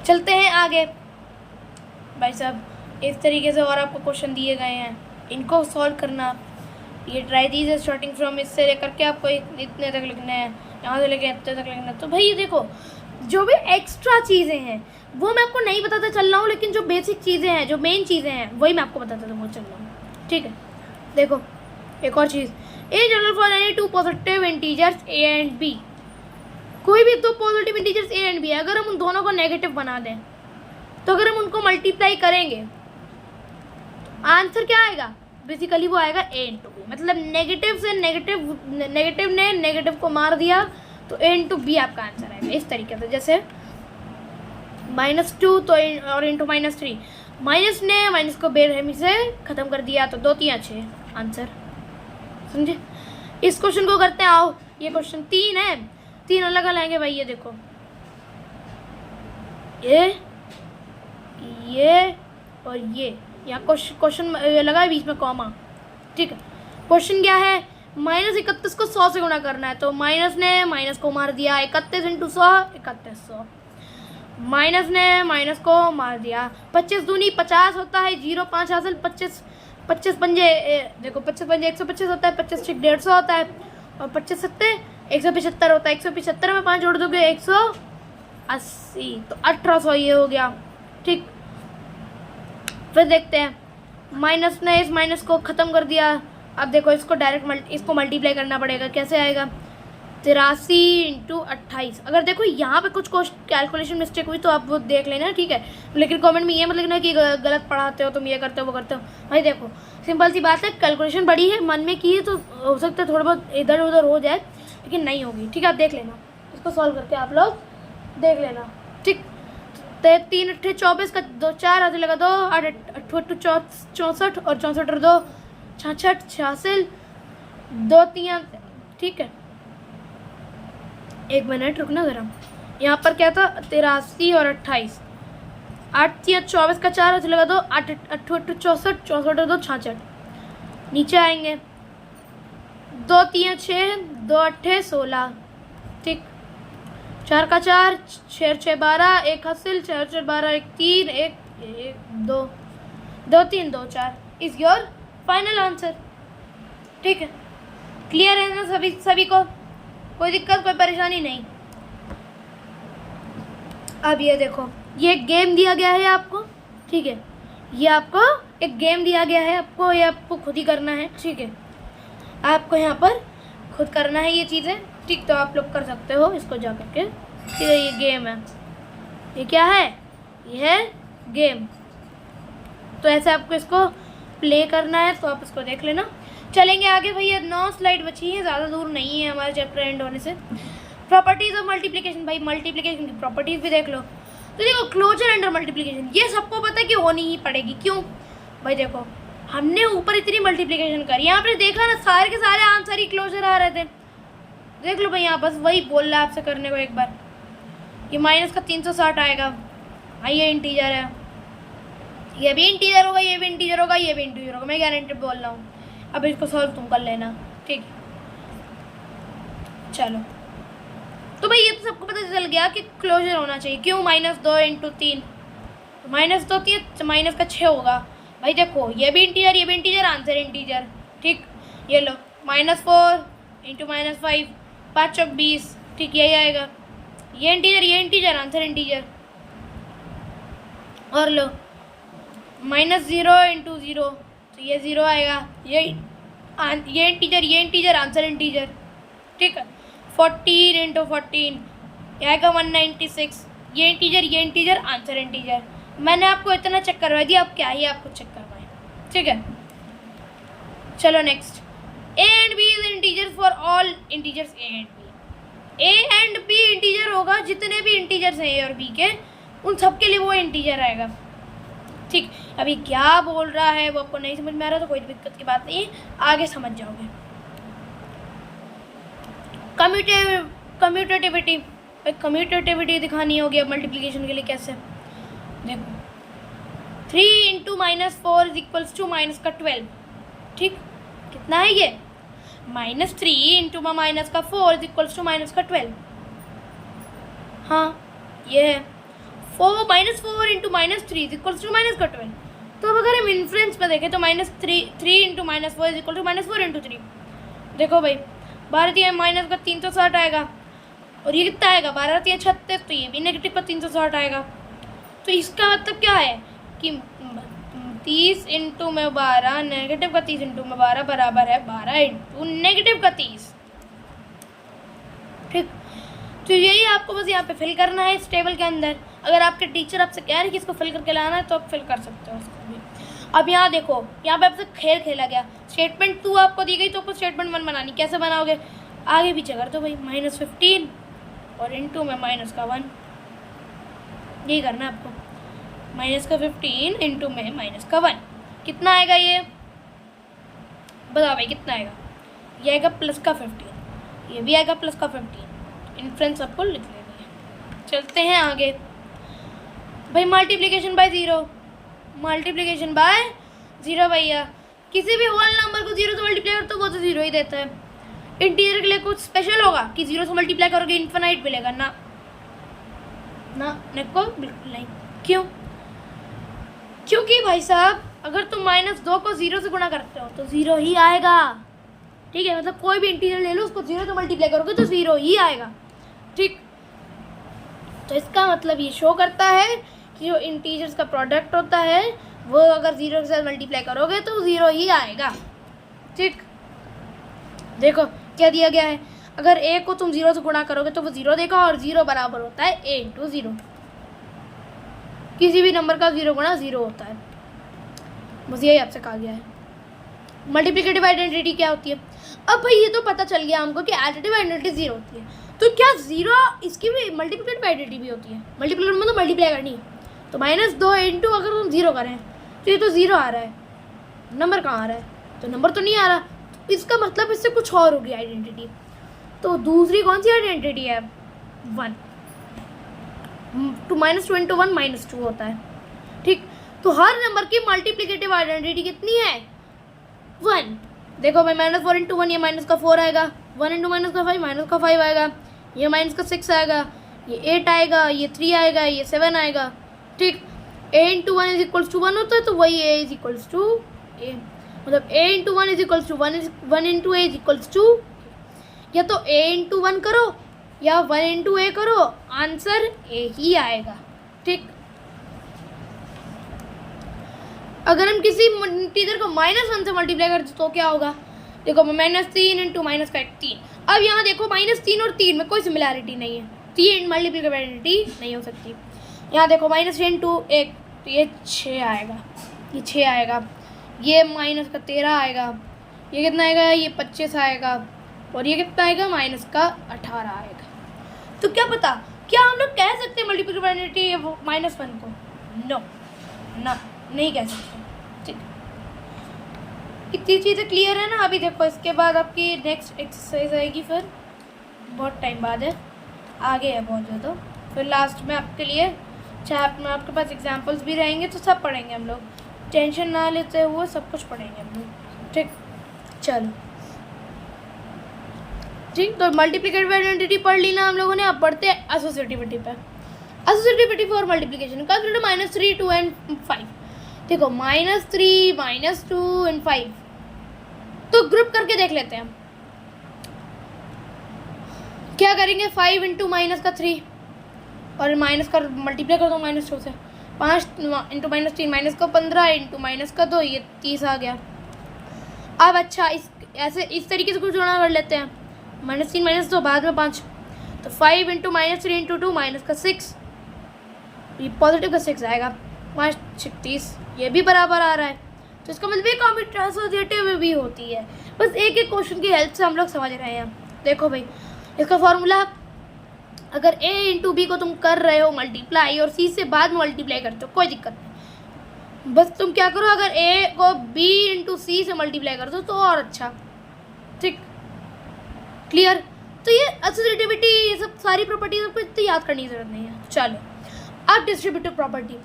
चलते हैं आगे भाई साहब। इस तरीके से और आपको क्वेश्चन दिए गए हैं, इनको सॉल्व करना। ये ट्राई दीजिए स्टार्टिंग फ्रॉम, इससे लेकर के आपको इतने तक लिखना है, यहाँ से लेकर इतने तक लिखना है। तो भाई ये देखो, जो भी एक्स्ट्रा चीज़ें हैं वो मैं आपको नहीं बताता चल रहा हूँ, लेकिन जो बेसिक चीज़ें हैं, जो मेन चीज़ें हैं, वही मैं आपको बताता वो चल रहा हूँ। ठीक है, देखो एक और चीज़, a general for any two positive integers a and b. कोई भी दो positive integers a and b है, अगर हम उन दोनों को नेगेटिव बना दें, तो अगर हम उनको मल्टीप्लाई करेंगे, आंसर क्या आएगा? बेसिकली वो आएगा ए इंटू बी। मतलब नेगेटिव से नेगेटिव, नेगेटिव ने नेगेटिव को मार दिया, तो ए इंटू बी आपका आंसर आएगा। इस तरीके से, जैसे -2 तो और इंटू -3, माइनस ने माइनस को बेरहमी से ख़त्म कर दिया, तो 2 3 6 आंसर। समझे? इस क्वेश्चन को करते हैं। आओ, ये क्वेश्चन 3 है, 3 अलग अलग आएंगे भाई। ये देखो, ये और ये यहाँ क्वेश्चन लगा है बीच में कॉमा, ठीक है। क्वेश्चन क्या है, -31 को 100 से गुणा करना है, तो माइनस ने माइनस को मार दिया, 31 × 100 3100, माइनस ने माइनस को मार दिया, 25 दूनी 50 होता है, 0 5 हासिल, 25 पंजे देखो 25 पंजे 125 होता है, 25 6 150 होता है, और 25 सत्ते 175 होता है, 175 में 5 जोड़ दोगे 180, तो 1800 ये हो गया, ठीक। फिर देखते हैं, माइनस ने इस माइनस को ख़त्म कर दिया। अब देखो इसको डायरेक्ट इसको मल्टीप्लाई करना पड़ेगा, कैसे आएगा, 83 × 28। अगर देखो यहाँ पे कुछ कैलकुलेशन मिस्टेक हुई तो आप वो देख लेना, ठीक है, लेकिन कमेंट में ये मत लिखना कि गलत पढ़ाते हो तुम, ये करते हो वो करते हो। भाई देखो सिंपल सी बात है, कैलकुलेशन बड़ी है, मन में की है तो हो सकता है थोड़ा बहुत इधर उधर हो जाए, लेकिन नहीं होगी, ठीक है। आप देख लेना, इसको सॉल्व करके आप लोग देख लेना, ठीक। 3 × 8 24 का 2 4 हाथ लगा 2 8 8 64 और 64 और 2 66 86 2 3, ठीक है। एक मिनट रुकना ज़रा, यहाँ पर क्या था, 83 और 28, 8 3 24 का 4 हाथ लगा 2 8 8 8 64 64 और 2 66, नीचे आएंगे 2 3 6 2 8 16, ठीक। 4 का 4 6 6 12 1 हासिल, 4 4 12 1 3 1 1 2 2 3 2 4 इज योर फाइनल आंसर, ठीक है। क्लियर है ना सभी को, कोई दिक्कत कोई परेशानी नहीं। अब ये देखो, ये एक गेम दिया गया है आपको, ठीक है, ये आपको एक गेम दिया गया है, आपको ये आपको खुद ही करना है, ठीक है, आपको यहाँ पर खुद करना है ये चीज़ें, ठीक। तो आप लोग कर सकते हो इसको जा करके, ठीक है। ये गेम है, ये क्या है, ये है गेम। तो ऐसे आपको इसको प्ले करना है, तो आप इसको देख लेना। चलेंगे आगे भैया, 9 स्लाइड बची है, ज़्यादा दूर नहीं है हमारे चैप्टर एंड होने से। प्रॉपर्टीज़ ऑफ मल्टीप्लिकेशन, भाई मल्टीप्लिकेशन की प्रॉपर्टीज़ भी देख लो। तो देखो क्लोजर अंडर मल्टीप्लिकेशन, ये सबको पता है कि होनी ही पड़ेगी, क्यों भाई, देखो हमने ऊपर इतनी मल्टीप्लिकेशन करी, यहाँ पर देखा ना सारे के सारे आंसर ही क्लोजर आ रहे थे। देख लो भाई, यहाँ बस वही बोल रहा है आपसे करने को एक बार, ये माइनस का 360 आएगा, हाँ ये इंटीजर है, ये भी इंटीजर होगा, ये भी इंटीजर होगा, ये भी इंटीजर होगा, मैं गारंटी बोल रहा हूँ। अब इसको सॉल्व तुम कर लेना, ठीक है। चलो, तो भाई ये तो सबको पता चल गया कि क्लोजर होना चाहिए, क्यों, -2 × 3, -2 3 माइनस का 6 होगा। भाई देखो ये भी इंटीजर, ये भी इंटीजर, आंसर इंटीजर, ठीक। ये लो -4 × -5 5 चौक 20, ठीक, यही आएगा, ये इंटीजर, आंसर इंटीजर। और लो -0 × 0, तो ये 0 आएगा, ये इंटीजर, आंसर इंटीजर, ठीक है। 14 × 14 ये आएगा 196, ये इंटीजर, आंसर इंटीजर। मैंने आपको इतना चेक करवा दिया, अब क्या ही आपको चेक करवाएं, ठीक है। चलो next, a and b is integer for all integers a and b integer होगा, जितने भी इंटीजर्स हैं a और b के, उन सब के लिए वो इंटीजर आएगा, ठीक। अभी क्या बोल रहा है वो आपको नहीं समझ में आ रहा तो कोई दिक्कत की बात नहीं है, आगे समझ जाओगे। कम्यूटेटिविटी दिखानी होगी अब मल्टीप्लिकेशन के लिए, कैसे, देखो 3 × -4 = -12, ठीक। कितना है ये, -3 × -4 = -12, हाँ ये है। 4 × -3 = -12। तो अब अगर हम इन्फ्रेंस पे देखें तो -3 × -4 = -4 × 3। देखो भाई 12 माइनस का 360 आएगा, और ये कितना आएगा, 12 36, तो ये भी नेगेटिव का 360 आएगा। तो इसका मतलब क्या है कि 30 × 12 नेगेटिव का 30 × 12 बराबर है 12 × नेगेटिव का 30, ठीक। तो यही आपको बस यहाँ पे फिल करना है इस टेबल के अंदर। अगर आपके टीचर आपसे कह रहे हैं कि इसको फिल करके लाना है तो आप फिल कर सकते हो उसको भी। अब यहाँ देखो, यहाँ पे आपसे खेल खेला गया, स्टेटमेंट 2 आपको दी गई तो आपको स्टेटमेंट 1 बनानी, कैसे बनाओगे, आगे पीछे कर दो भाई, -15 और इनटू में -1, यही करना है आपको, -15 इनटू में -1, कितना आएगा ये बताओ भाई, कितना आएगा, ये आएगा +15, ये भी आएगा +15, इन्फ्रेंस आपको लिख लेनी है। चलते हैं आगे भाई, multiplication bye 0, multiplication by zero भैया। किसी भी होल नंबर को जीरो से मल्टीप्लाई करो तो वो तो जीरो ही देता है। इंटीजर के लिए कुछ स्पेशल होगा कि जीरो से मल्टीप्लाई करोगे इन्फिनाइट मिलेगा ना, ना को बिल्कुल नहीं। क्यों? क्योंकि भाई साहब अगर तुम -2 को जीरो से गुणा करते हो तो जीरो ही आएगा। ठीक है, मतलब कोई भी इंटीजर ले लो उसको जीरो से मल्टीप्लाई करोगे तो जीरो ही आएगा। ठीक, तो इसका मतलब ये शो करता है कि जो इंटीजर्स का प्रोडक्ट होता है वो अगर जीरो के साथ मल्टीप्लाई करोगे तो जीरो ही आएगा। ठीक, देखो क्या दिया गया है, अगर ए को तुम जीरो से गुणा करोगे तो वो जीरो देगा और जीरो बराबर होता है ए इंटू जीरो। किसी भी नंबर का जीरो गुणा जीरो होता है, बस यही आपसे कहा गया है। मल्टीप्लिकेटिव आइडेंटिटी क्या होती है? अब भाई ये तो पता चल गया हमको कि एडिटिव आइडेंटिटी जीरो होती है, तो क्या जीरो इसकी भी मल्टीप्लिकेटिव आइडेंटिटी भी होती है? मल्टीप्लिकेटिव मतलब मल्टीप्लाई करनी है, तो -2 इंटू अगर हम जीरो करें तो ये तो जीरो आ रहा है, नंबर कहाँ आ रहा है? तो नंबर तो नहीं आ रहा, तो इसका मतलब इससे कुछ और होगी आइडेंटिटी। तो दूसरी कौन सी आइडेंटिटी है? 1 टू -2 इंटू 1 -2 होता है। ठीक, तो हर नंबर की मल्टीप्लिकेटिव आइडेंटिटी कितनी है? 1। देखो भाई -4 इंटू 1 ये -4 आएगा, 1 इंटू -5 -5 आएगा, ये -6 आएगा, ये 8 आएगा, ये 3 आएगा, ये 7 आएगा। ठीक, a into 1 is equals to 1 होता है, तो वही a is equals to a, मतलब a into 1 is equals to 1 into a is equals to, या तो a इंटू 1 करो या 1 इंटू a करो, आंसर a ही आएगा। ठीक, अगर हम किसी इंटीजर को -1 से मल्टीप्लाई करते तो क्या होगा? देखो -3 इंटू माइनस का 3। अब यहाँ देखो -3 और 3 में कोई सिमिलैरिटी नहीं है, 3 मल्टीप्लिकेटिव आइडेंटिटी नहीं हो सकती। यहाँ देखो -3 इंटू 1 तो ये 6 आएगा, ये 6 आएगा, ये -13 आएगा, ये कितना आएगा? ये 25 आएगा, और ये कितना आएगा? -18 आएगा। तो क्या पता, क्या हम लोग कह सकते हैं मल्टीप्लिकेटिव आइडेंटिटी -1 को? नो ना, नहीं कह सकते। ठीक, इतनी चीज़ें क्लियर है ना? अभी देखो इसके बाद आपकी नेक्स्ट एक्सरसाइज आएगी, फिर बहुत टाइम बाद है, आगे है बहुत ज़्यादा, फिर लास्ट में आपके लिए चाहे आपके पास एग्जाम्पल्स भी रहेंगे तो सब पढ़ेंगे हम लोग, टेंशन ना लेते हुए सब कुछ पढ़ेंगे हम लोग। ठीक, चलो ठीक, तो मल्टीप्लिकेटिव आइडेंटिटी पढ़ ली ना हम लोगों ने। अब पढ़ते हैं एसोसिएटिविटी पे। एसोसिएटिविटी फॉर मल्टीप्लिकेशन का -3 2 एंड 5। देखो -3 -2 एंड 5, तो ग्रुप करके देख लेते हैं। क्या करेंगे? 5 इंटू -3 और माइनस का मल्टीप्लाई कर दो -2 से, 5 इंटू -3 -15 इंटू -2 ये 30 आ गया। अब अच्छा इस तरीके से कुछ गुणा कर लेते हैं, -3 -2 बाद में 5, तो 5 इंटू -3 इंटू 2 -6, ये पॉजिटिव का 6 आएगा, 5 36, ये भी बराबर आ रहा है। तो इसका मतलब एक कॉम्प्लीट एसोसिएटिव भी होती है। बस एक एक क्वेश्चन की हेल्प से हम लोग समझ रहे हैं। देखो भाई, इसका फॉर्मूला, अगर a इंटू बी को तुम कर रहे हो मल्टीप्लाई और c से बाद में मल्टीप्लाई करते हो कोई दिक्कत नहीं, बस तुम क्या करो, अगर a को b इंटू सी से मल्टीप्लाई कर दो तो और अच्छा। ठीक, क्लियर? तो ये एसोसिएटिविटी, ये सब सारी प्रॉपर्टी सबको इतनी याद करने की जरूरत नहीं है। चलो अब डिस्ट्रीब्यूटिव प्रॉपर्टी।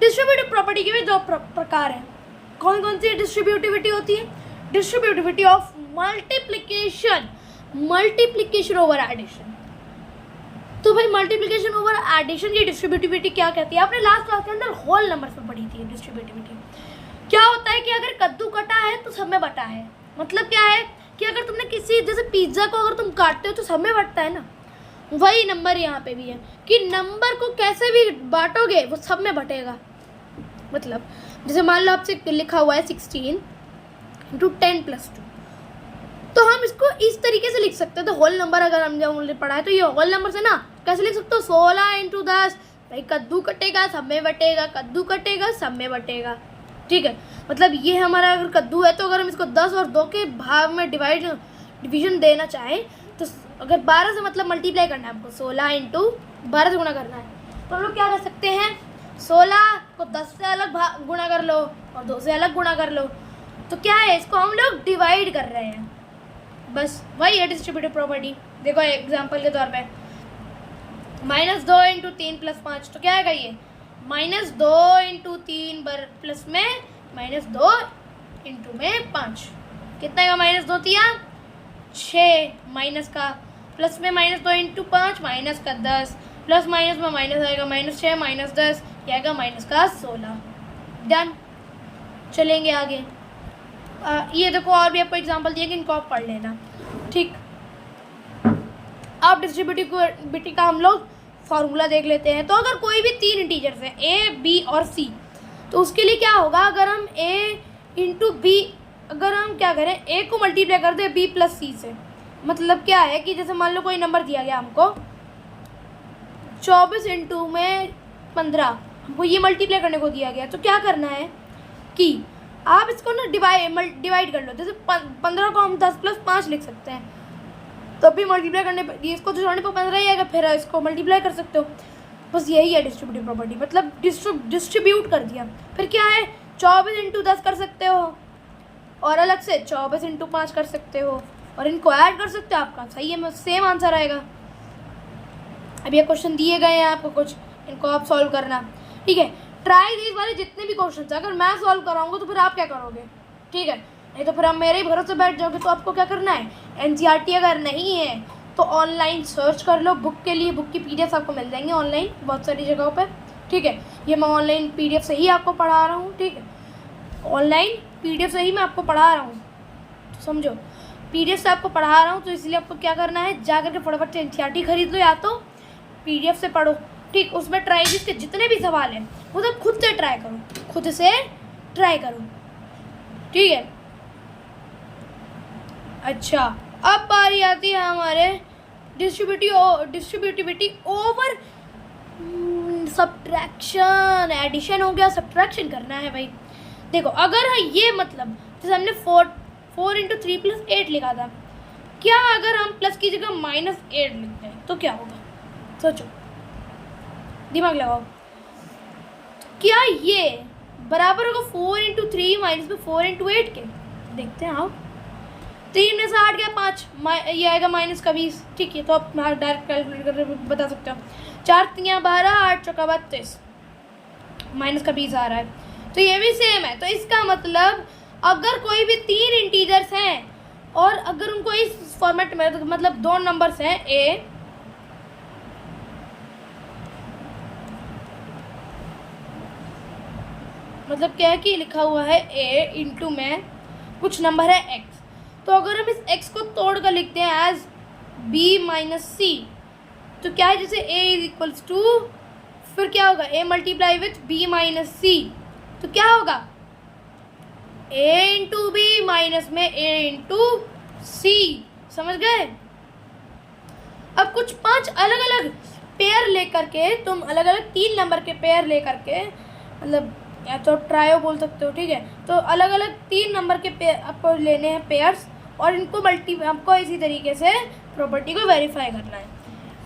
डिस्ट्रीब्यूटिव प्रॉपर्टी के भी दो प्रकार हैं। कौन कौन सी डिस्ट्रीब्यूटिविटी होती है? Distributivity of multiplication, multiplication over addition. तो भाई मल्टीप्लिकेशन ओवर एडिशन की डिस्ट्रीब्यूटिविटी क्या कहती है? आपने लास्ट क्लास के अंदर होल नंबर में पढ़ी थी डिस्ट्रीब्यूटिविटी। क्या होता है कि अगर कद्दू कटा है तो सब में बटा है। मतलब क्या है कि अगर तुमने किसी, जैसे पिज्ज़ा को अगर तुम काटते हो तो सब में बटता है ना, वही नंबर यहाँ पे भी है कि नंबर को कैसे भी बांटोगे वो सब में बटेगा। मतलब जैसे मान लो आपसे लिखा हुआ है 16 इंटू 10 + 2, तो हम इसको इस तरीके से लिख सकते हैं। तो होल नंबर अगर हमने पढ़ा है तो ये होल नंबर से ना कैसे लिख सकते हो? 16 इंटू 10, भाई कद्दू कटेगा सब में बटेगा, कद्दू कटेगा सब में बटेगा। ठीक है, मतलब ये हमारा अगर कद्दू है तो अगर हम इसको 10 और 2 के भाग में डिवीजन देना चाहें तो अगर 12 से मतलब मल्टीप्लाई करना है हमको, 16 इंटू 12 से गुणा करना है, तो हम लोग क्या कर सकते हैं? 16 को 10 से अलग गुणा कर लो और 2 से अलग गुणा कर लो, तो क्या है, इसको हम लोग डिवाइड कर रहे हैं। बस वही है डिस्ट्रीब्यूटिव प्रॉपर्टी। देखो एग्जांपल के तौर पे -2 इंटू 3 + 5, तो क्या आएगा? ये -2 इंटू 3 प्लस में -2 इंटू में 5, कितना आएगा? -2 तिया 6, माइनस का प्लस में -2 इंटू 5 माइनस का 10, प्लस माइनस में माइनस आएगा -6 -10, ये आएगा -16। डन। चलेंगे आगे। ये देखो और भी आपको एग्जांपल दिया कि इनको आप पढ़ लेना। ठीक, अब डिस्ट्रीब्यूटिविटी का हम लोग फॉर्मूला देख लेते हैं। तो अगर कोई भी 3 इंटीजर्स हैं a, b और c, तो उसके लिए क्या होगा? अगर हम a इंटू बी, अगर हम क्या करें, a को मल्टीप्लाई कर दें b प्लस c से, मतलब क्या है कि जैसे मान लो कोई नंबर दिया गया हमको 24 इंटू में 15, हमको ये मल्टीप्लाई करने को दिया गया, तो क्या करना है कि आप इसको ना डिवाइड कर लो। जैसे 15 को हम 10 प्लस 5 लिख सकते हैं, तो भी मल्टीप्लाई करने पर इसको तो छोड़ने पर 15 ही आएगा, फिर इसको मल्टीप्लाई कर सकते हो। बस यही है डिस्ट्रीब्यूटिव प्रॉपर्टी, मतलब डिस्ट्रीब्यूट कर दिया। फिर क्या है, 24 इंटू 10 कर सकते हो और अलग से 24 इंटू 5 कर सकते हो और इनको ऐड कर सकते हो, आपका सही है, सेम आंसर आएगा। अब ये क्वेश्चन दिए गए हैं आपको कुछ, इनको आप सॉल्व करना। ठीक है, ट्राई दीज वाले जितने भी क्वेश्चन हैं, अगर मैं सॉल्व कराऊंगा तो फिर आप क्या करोगे? ठीक है, नहीं तो फिर आप मेरे ही भरोसे बैठ जाओगे। तो आपको क्या करना है, एनसीईआरटी अगर नहीं है तो ऑनलाइन सर्च कर लो बुक के लिए, बुक की पीडीएफ आपको मिल जाएंगी ऑनलाइन बहुत सारी जगहों पर। ठीक है, ये मैं ऑनलाइन पीडीएफ से ही आपको पढ़ा रहा हूँ। ठीक है, ऑनलाइन पीडीएफ से ही मैं आपको पढ़ा रहा हूँ, तो समझो पीडीएफ से आपको पढ़ा रहा हूँ, तो इसलिए आपको क्या करना है, जा करके फटाफट से एनसीईआरटी खरीद लो या तो पीडीएफ से पढ़ो। ठीक, उसमें ट्राई के जितने भी सवाल हैं वो सब खुद से ट्राई करो, खुद से ट्राई करो। ठीक है, अच्छा अब बारी आती है हमारे डिस्ट्रीब्यूटिविटी ओवर सब्ट्रैक्शन। एडिशन हो गया, सब्ट्रैक्शन करना है भाई। देखो अगर ये मतलब जैसे हमने 4 इंटू 3 प्लस 8 लिखा था, क्या अगर हम प्लस की जगह -8 लिख दें तो क्या होगा? सोचो, दिमाग लगाओ। क्या ये बराबर होगा 4 इंटू 3 माइनस में 4 इंटू 8 के? देखते हैं आप। 3 में से 8 गया 5, ये आएगा माइनस का 20। ठीक है, तो आप डायरेक्ट कैलकुलेट कर बता सकते हो। 4 3 12, 8 चौका 32, माइनस का 20 आ रहा है। तो ये भी सेम है। तो इसका मतलब अगर कोई भी 3 इंटीजर्स हैं और अगर उनको इस फॉर्मेट में, मतलब 2 नंबर्स हैं a, मतलब क्या है कि लिखा हुआ है a इंटू में कुछ नंबर है x, तो अगर हम इस x को तोड़ कर लिखते हैं एज b माइनस सी, तो क्या है, जैसे a इज इक्वल्स टू, फिर क्या होगा, a multiply with b minus C, तो क्या होगा a इंटू बी माइनस में a इंटू सी। समझ गए? अब कुछ 5 अलग अलग पेयर लेकर के, तुम अलग अलग 3 नंबर के पेयर लेकर के, मतलब या तो ट्रायो बोल सकते हो। ठीक है, तो अलग अलग 3 नंबर के पेयर आपको लेने हैं पेयर्स, और इनको आपको इसी तरीके से प्रॉपर्टी को वेरीफाई करना है।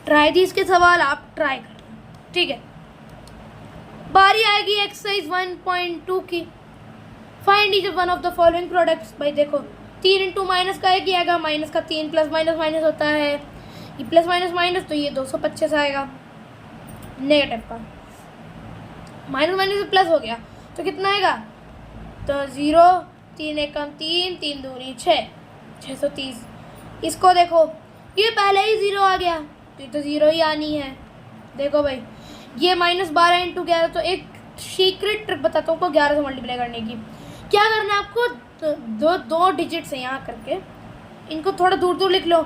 ट्राई दी इसके सवाल आप ट्राई करना। ठीक है, बारी आएगी एक्सरसाइज 1.2 की। Find each one of the following products. भाई देखो 3 इंटू माइनस का एक ही आएगा, माइनस का 3, प्लस माइनस माइनस होता है, ये प्लस माइनस माइनस, तो ये 225 आएगा नेगेटिव का, माइनस माइनस से प्लस हो गया तो कितना आएगा, तो 0, 3 1 कम 3, 3 दूनी 6, 630। इसको देखो ये पहले ही 0 आ गया, तो ये तो 0 ही आनी है। देखो भाई ये -12 इंटू 11, तो एक सीक्रेट ट्रिक बताता हूँ आपको 11 से मल्टीप्लाई करने की। क्या करना है आपको, दो डिजिट से यहाँ करके इनको थोड़ा दूर दूर लिख लो,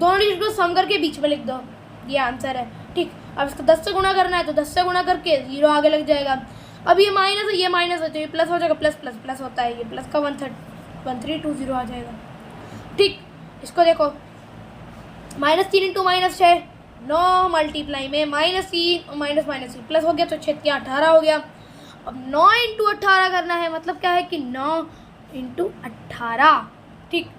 दोनों डिजिट को सम करके बीच में लिख दो, ये आंसर है। ठीक, अब इसको 10 से गुणा करना है तो 10 से गुणा करके 0 आगे लग जाएगा। अब ये माइनस है, ये माइनस है, तो ये प्लस हो जाएगा, प्लस प्लस प्लस होता है, ये प्लस का 1320 आ जाएगा। ठीक, इसको देखो -3 इंटू -6, 9 मल्टीप्लाई में -3 और -3 प्लस हो गया, तो 6 18 हो गया। अब 9 इंटू 18 करना है, मतलब क्या है कि 9 इंटू 18। ठीक,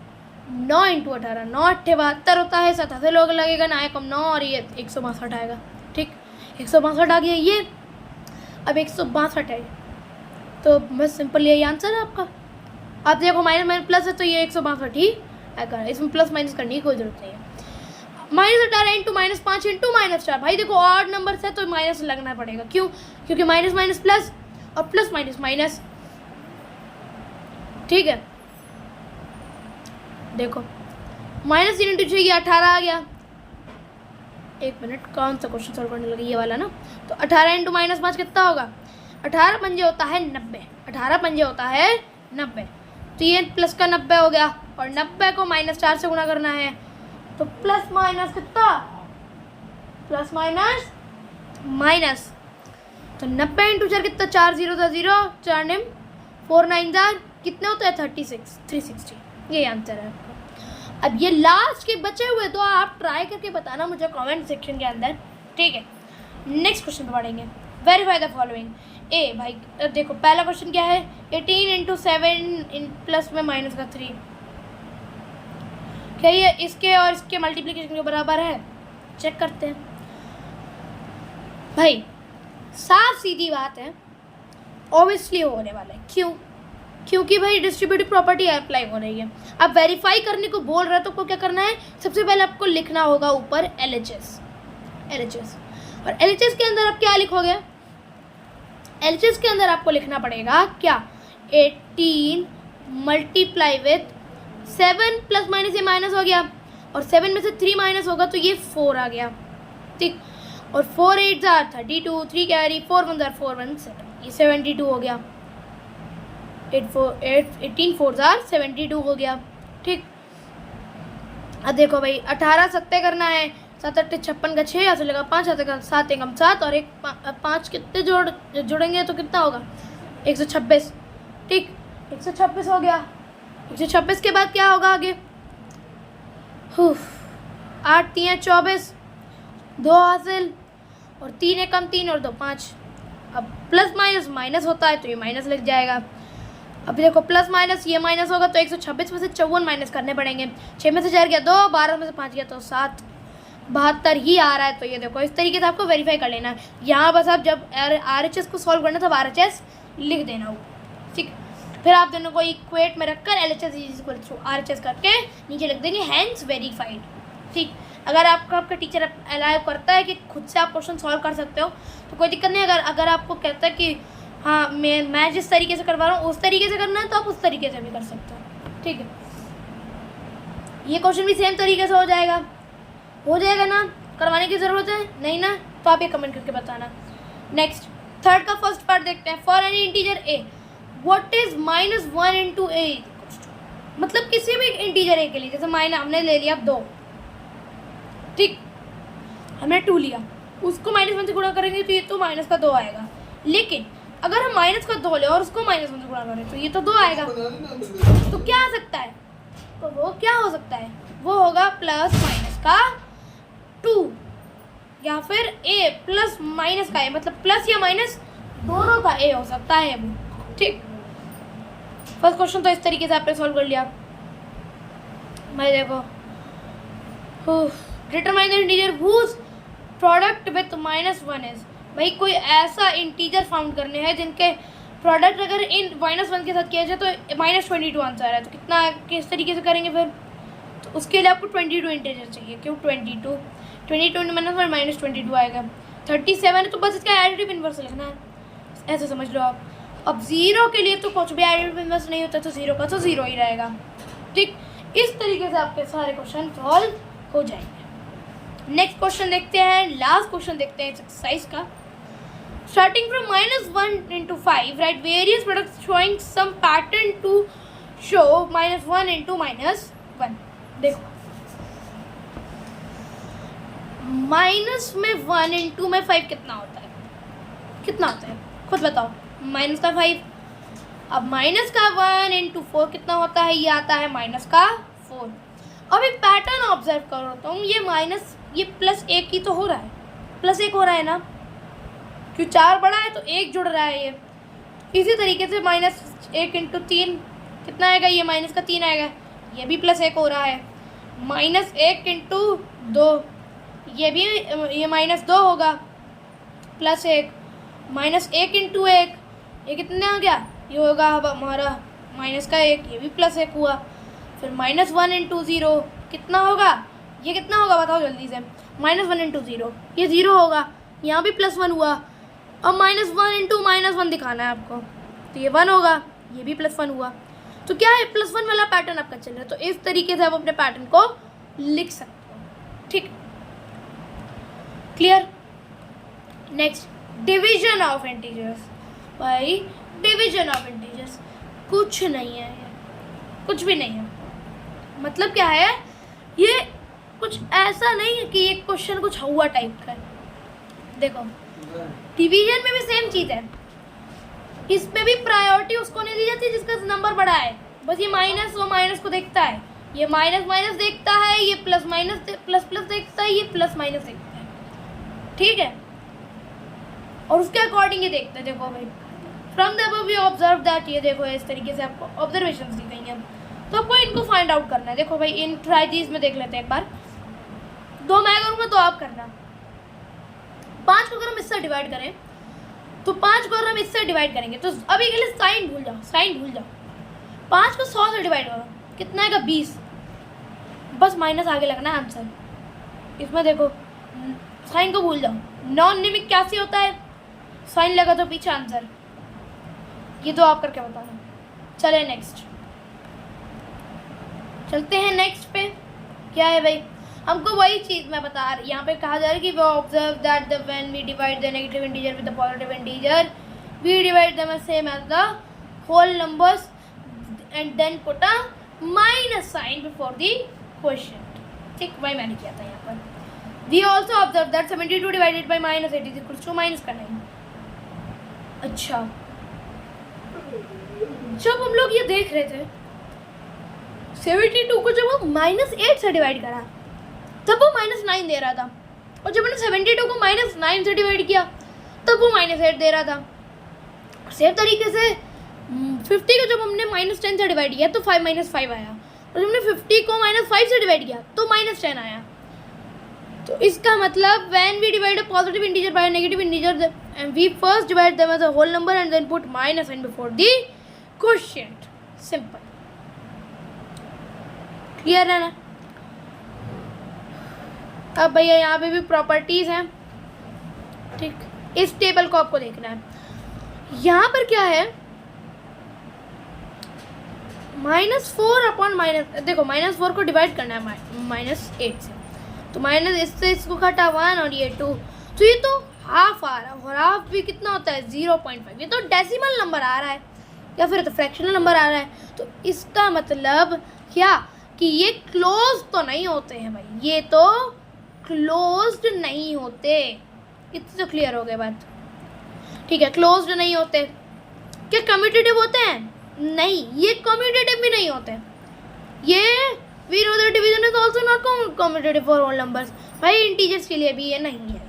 9 इंटू 18, 9 8 72 होता है, 77 लोग लगेगा, 9 कम 9 और ये 162 आएगा। ठीक, 162 आ गया ये, अब 162 है, तो बस सिंपल यही आंसर है आपका। आप देखो माइनस माइनस प्लस है तो ये 162 ही आएगा, इसमें प्लस माइनस करने की कोई ज़रूरत नहीं है। -18 इंटू -5 इंटू -4। भाई देखो ऑड नंबर है तो माइनस लगना पड़ेगा, क्यों? क्योंकि माइनस माइनस प्लस और प्लस माइनस माइनस। ठीक है, देखो -3 इंटू 6 ये 18 आ गया। एक मिनट, कौन सा क्वेश्चन सॉल्व करने लगे? ये वाला ना। तो 18 इंटू -5 कितना होगा? 18 पंजे होता है 90। 18 पंजे होता है 90। तो ये प्लस का 90 हो गया और 90 को -4 से गुणा करना है। तो प्लस माइनस कितना? Plus minus minus. तो 90 इंटू 4 कितना? 4 0 था 0, 4 निम 4 9 जार कितने होता है? 36 360। ये आंसर है आपका। अब ये लास्ट के बचे हुए तो आप ट्राई करके बताना मुझे कमेंट सेक्शन के अंदर। ठीक है, नेक्स्ट क्वेश्चन पे पढ़ेंगे। Verify the following. ए भाई देखो पहला क्वेश्चन क्या है? 18 इंटू 7 प्लस में माइनस का 3। क्या ये इसके और इसके मल्टीप्लिकेशन के बराबर है? चेक करते हैं। भाई साफ सीधी बात है, ऑब्वियसली होने वाला है। क्यों? क्योंकि भाई डिस्ट्रीब्यूटिव प्रॉपर्टी अप्लाई हो रही है। अब वेरीफाई करने को बोल रहा है तो आपको क्या करना है? सबसे पहले आपको लिखना होगा ऊपर LHS। और LHS के अंदर आप क्या लिखोगे? LHS के अंदर आपको लिखना पड़ेगा क्या? 18 मल्टीप्लाई विथ 7 प्लस माइनस ये माइनस हो गया और 7 में से 3 माइनस होगा तो ये 4 आ गया। ठीक, और 4 8 जार 32, 3 कैरी 4 1 जार 4 1 7, ये 72 हो गया। 18 4 जार 72 हो गया। ठीक, अब देखो भाई 18 सत्ते करना है। 7 8 56 का 6 यहाँ से लगा 5 हाथ का 7 1 7 और एक 5 कितने जोड़ेंगे तो कितना होगा? 126। ठीक, 126 हो गया। 126 के बाद क्या होगा आगे? 8 3 24, 2 हासिल और 3 1 3 और 2 5। अब प्लस माइनस माइनस होता है तो ये माइनस लग जाएगा। अब देखो प्लस माइनस ये माइनस होगा तो 126 में से 54 माइनस करने पड़ेंगे। 6 में से 4 गया 2, 12 में से 5 गया तो 7, 72 ही आ रहा है। तो ये देखो इस तरीके से आपको वेरीफाई कर लेना है। यहाँ बस आप जब RHS को सॉल्व करना तब RHS लिख देना हो। ठीक, फिर आप दोनों को इक्वेट में रखकर LHS = RHS करके नीचे लिख देंगे हैंस वेरीफाइड। ठीक, अगर आपका टीचर अलाउ करता है कि खुद से आप क्वेश्चन सॉल्व कर सकते हो तो कोई दिक्कत नहीं। अगर आपको कहता है कि हाँ मैं जिस तरीके से करवा रहा हूँ उस तरीके से करना है तो आप उस तरीके से भी कर सकते हो। ठीक है, ये क्वेश्चन भी सेम तरीके से हो जाएगा ना? करवाने की ज़रूरत है नहीं ना? तो आप ये कमेंट करके बताना। नेक्स्ट थर्ड का फर्स्ट पार्ट देखते हैं। For any integer a what is -1 into a, मतलब किसी भी इंटीजर a के लिए, जैसे माइनस हमने ले लिया 2। ठीक, हमने 2 लिया, उसको -1 से गुणा करेंगे तो ये तो माइनस का 2 आएगा। लेकिन अगर हम माइनस का 2 ले और उसको -1 से गुणा करें तो ये तो 2 आएगा। तो क्या आ सकता है? तो वो क्या हो सकता है? वो होगा प्लस माइनस का 2 या फिर a प्लस माइनस का a, मतलब प्लस या माइनस दोनों का a हो सकता है वो। ठीक, फर्स्ट क्वेश्चन तो इस तरीके से आपने सॉल्व कर लिया। मैं देखो determine the integer whose product with -1 is. भाई कोई ऐसा इंटीजर फाउंड करने हैं जिनके प्रोडक्ट अगर इन -1 के साथ किया जाए तो -22 आंसर है। तो कितना किस तरीके से करेंगे फिर? तो उसके लिए आपको 22 इंटीजर चाहिए। क्यों 22 -22 आएगा। 37 है तो बस इसका एडिटिव इन्वर्स लिखना है, ऐसे समझ लो आप। अब 0 के लिए तो कुछ भी एडिटिव इन्वर्स नहीं होता तो 0 का तो 0 ही रहेगा। ठीक, इस तरीके से आपके सारे क्वेश्चन सॉल्व हो जाएंगे। नेक्स्ट क्वेश्चन देखते हैं, लास्ट क्वेश्चन देखते हैं इस एक्सरसाइज का। Starting from -1 into 5, write various products showing some pattern to show -1 into -1। देखो माइनस में 1 इंटू में 5 कितना होता है? कितना होता है खुद बताओ? माइनस का 5। अब माइनस का 1 इंटू 4 कितना होता है? ये आता है माइनस का 4। अब एक पैटर्न ऑब्जर्व करो तो ये माइनस ये +1 ही तो हो रहा है, +1 हो रहा है ना, क्यों 4 बड़ा है तो 1 जुड़ रहा है ये। इसी तरीके से -1 इंटू 3 कितना आएगा? ये माइनस का 3 आएगा, ये भी +1 हो रहा है। -1 इंटू 2 ये भी ये -2 होगा, +1। -1 इंटू 1 ये कितना आ गया? ये होगा हमारा -1, ये भी +1 हुआ। फिर -1 इंटू 0 कितना होगा? ये कितना होगा बताओ जल्दी से, -1 इंटू 0, ये 0 होगा, यहाँ भी +1 हुआ, अब -1 इंटू -1 दिखाना है आपको, तो ये 1 होगा, ये भी +1 हुआ, तो क्या है +1 वाला पैटर्न आपका चल रहा है। तो इस तरीके से आप अपने पैटर्न को लिख सकते हो, ठीक, clear. Next, division of integers. भाई डिवीजन ऑफ इंटीजर्स कुछ नहीं है, कुछ भी नहीं है, मतलब क्या है, ये कुछ ऐसा नहीं है कि ये क्वेश्चन कुछ हुआ टाइप का है। देखो डिवीजन में भी सेम चीज़ है, इसमें भी प्रायोरिटी उसको नहीं दी जाती जिसका नंबर बड़ा है, बस ये माइनस वो माइनस को देखता है, ये माइनस माइनस देखता है, ये प्लस माइनस प्लस प्लस देखता है, ये प्लस माइनस देखता है, ठीक है, और उसके अकॉर्डिंग ये देखते हैं। देखो भाई from the above we observe that, ये देखो इस तरीके से आपको ऑब्जर्वेशंस दी गई हैं, तो आपको इनको फाइंड आउट करना है। देखो भाई इन ट्राइजीज में देख लेते हैं एक बार, 2 मैं करूँगा तो आप करना। 5 को अगर हम इससे डिवाइड करें तो 5 को अगर हम इससे डिवाइड करेंगे तो अभी के लिए साइन भूल जाओ, साइन भूल जाओ, 5 को 100 से डिवाइड करो, कितना आएगा 20, बस माइनस आगे लगना है आंसर। इसमें देखो साइन को भूल जाओ, नॉन निमिक क्या सी होता है, साइन लगा तो पीछे आंसर, ये तो आप करके बताना। चले नेक्स्ट, चलते हैं नेक्स्ट पे, क्या है भाई, हमको वही चीज़ मैं बता रही, यहाँ पे कहा जा रहा है कि वो observe that the when we divide the negative integer with the positive integer we divide them same as the whole numbers and then put a minus sign before the quotient, ठीक, वही मैंने किया था यहाँ पर। We also observe that 72 divided by -8 is equals to -9। अच्छा, जब हम लोग ये देख रहे थे 72 को जब हम -8 से डिवाइड करा तब वो -9 दे रहा था, और जब मैंने 72 को -9 से डिवाइड किया तब वो -8 दे रहा था। सेम तरीके से 50 को जब हमने -10 से डिवाइड किया तो 5 - 5 आया, और जब हमने 50 को -5 से डिवाइड किया तो -10 आया। तो इसका मतलब when we divide a positive integer by a negative integer we first divide them as a whole number and then put minus sign before the quotient, simple, clear है ना। अब भैया यहाँ पे भी प्रॉपर्टीज हैं, ठीक, इस टेबल को आपको देखना है। यहाँ पर क्या है, -4 अपॉन माइनस, देखो -4 को डिवाइड करना है -8 से, तो माइनस इससे इसको घटा 1 और ये 2, तो ये तो हाफ आ रहा है, और हाफ भी कितना होता है 0.5, ये तो डेसिमल नंबर आ रहा है या फिर तो फ्रैक्शनल नंबर आ रहा है। तो इसका मतलब क्या कि ये क्लोज तो नहीं होते हैं भाई, ये तो क्लोज्ड नहीं होते, इतने तो क्लियर हो गए बात, ठीक है, क्लोज्ड नहीं होते। क्या कम्यूटेटिव होते हैं? नहीं, ये कम्यूटेटिव भी नहीं होते, ये we know that division is also not commutative for whole numbers. भाई इंटीजर्स के लिए भी ये नहीं है,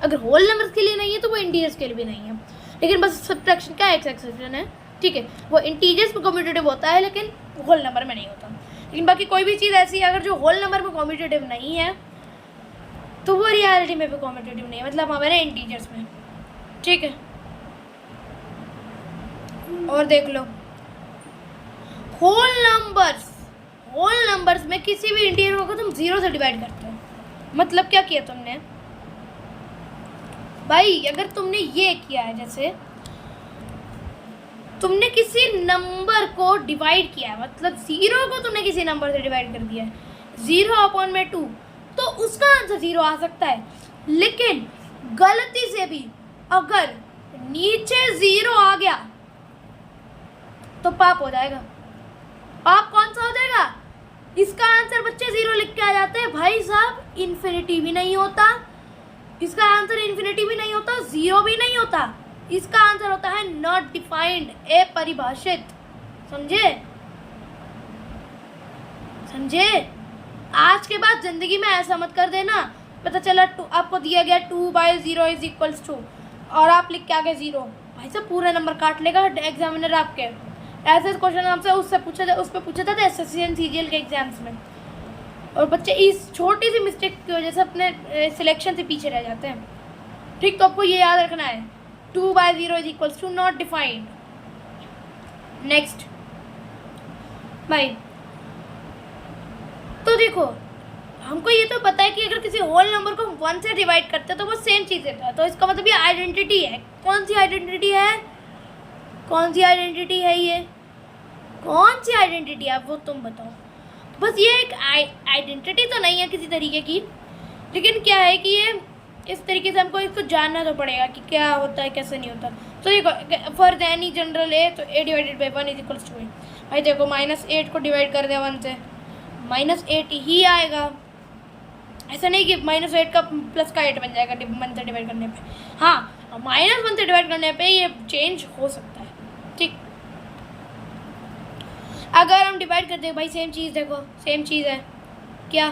अगर होल नंबर्स के लिए नहीं है तो वो इंटीजर्स के लिए भी नहीं है, लेकिन बस सब्ट्रैक्शन का एक एक्सेप्शन है, ठीक है, वो इंटीजर्स में कम्यूटेटिव होता है लेकिन होल नंबर में नहीं होता। लेकिन बाकी कोई भी चीज़ ऐसी है अगर जो होल नंबर में कम्यूटेटिव नहीं है तो वो रियलिटी में भी कम्यूटेटिव नहीं है, मतलब हमारे इंटीजर्स में, ठीक है। और देख लो होल नंबर्स में किसी भी इंटीजर को तुम 0 से डिवाइड करते हो, मतलब क्या किया तुमने भाई, अगर तुमने ये किया है, जैसे तुमने किसी नंबर को डिवाइड किया है, मतलब 0 को तुमने किसी नंबर से डिवाइड कर दिया है, 0/2, तो उसका आंसर 0 आ सकता है। लेकिन गलती से भी अगर नीचे 0 आ गया तो पाप हो जाएगा। पाप कौन सा हो जाएगा? इसका आंसर बच्चे 0 लिख के आ जाते हैं भाई साहब, इन्फिनिटी भी नहीं होता, इसका आंसर इन्फिनिटी भी नहीं होता, 0 भी नहीं होता, इसका आंसर होता है नॉट डिफाइंड, अपरिभाषित। समझे? आज के बाद जिंदगी में ऐसा मत कर देना, पता चला आपको दिया गया 2/0 इज इक्वल्स टू और आप लिख के आ गए 0, भाई साहब पूरा नंबर काट लेगा एग्जामिनर आपके। ऐसे क्वेश्चन आपसे उस पर पूछा था एसएससी एंड सीजीएल के एग्जाम्स में, और बच्चे इस छोटी सी मिस्टेक की वजह से अपने सिलेक्शन से पीछे रह जाते हैं, ठीक। तो आपको ये याद रखना है 2/0 is equals to not defined. Next भाई, तो देखो हमको ये तो पता है कि अगर किसी होल नंबर को 1 से डिवाइड करते हैं तो वो सेम चीज़ देता है, तो इसका मतलब ये आइडेंटिटी है। कौन सी आइडेंटिटी है? कौन सी आइडेंटिटी है ये? कौन सी आइडेंटिटी है वो तुम बताओ। बस ये एक आइडेंटिटी तो नहीं है किसी तरीके की, लेकिन क्या है कि ये इस तरीके से हमको इसको जानना तो पड़ेगा कि क्या होता है कैसे नहीं होता। तो देखो फॉर एनी जनरल ए, तो a divided by 1 is equals to a. भाई देखो -8 को डिवाइड कर दिया 1 से, -8 ही आएगा। ऐसा नहीं कि -8 का प्लस का 8 बन जाएगा 1 से डिवाइड करने पे। हाँ, -1 से डिवाइड करने पे ये चेंज हो सकता है, ठीक। अगर हम डिवाइड कर दें भाई सेम चीज़, देखो सेम चीज़ है क्या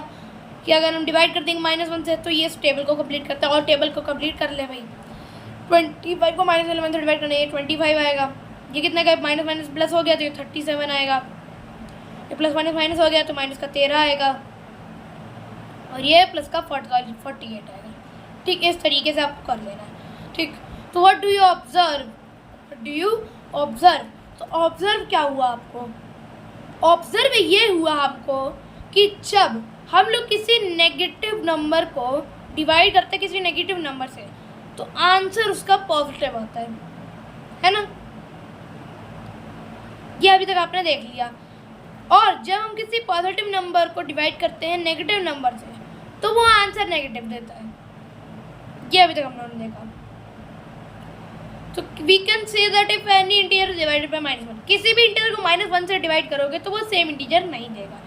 कि अगर हम डिवाइड कर देंगे -1 से तो ये इस टेबल को कंप्लीट करता है। और टेबल को कंप्लीट कर ले भाई, 25 को -11 से डिवाइड करना, ये 25 आएगा। ये कितना का माइनस माइनस प्लस हो गया तो ये 37 आएगा। ये प्लस माइनस माइनस हो गया तो माइनस का 13 आएगा, और ये प्लस का 48 आएगा, ठीक। इस तरीके से आपको कर लेना है, ठीक। तो व्हाट डू यू ऑब्जर्व? तो ऑब्जर्व क्या हुआ आपको? ऑब्जर्व ये हुआ आपको कि जब हम लोग किसी नेगेटिव नंबर को डिवाइड करते हैं किसी नेगेटिव नंबर से, तो आंसर उसका पॉजिटिव आता है ना। ये अभी तक आपने देख लिया। और जब हम किसी पॉजिटिव नंबर को डिवाइड करते हैं नेगेटिव नंबर से, तो वो आंसर नेगेटिव देता है। ये अभी तक हमने देखा। तो we can say that if any integer divided by -1, किसी भी इंटीजर को -1 से डिवाइड करोगे तो वो सेम इंटीजर नहीं देगा।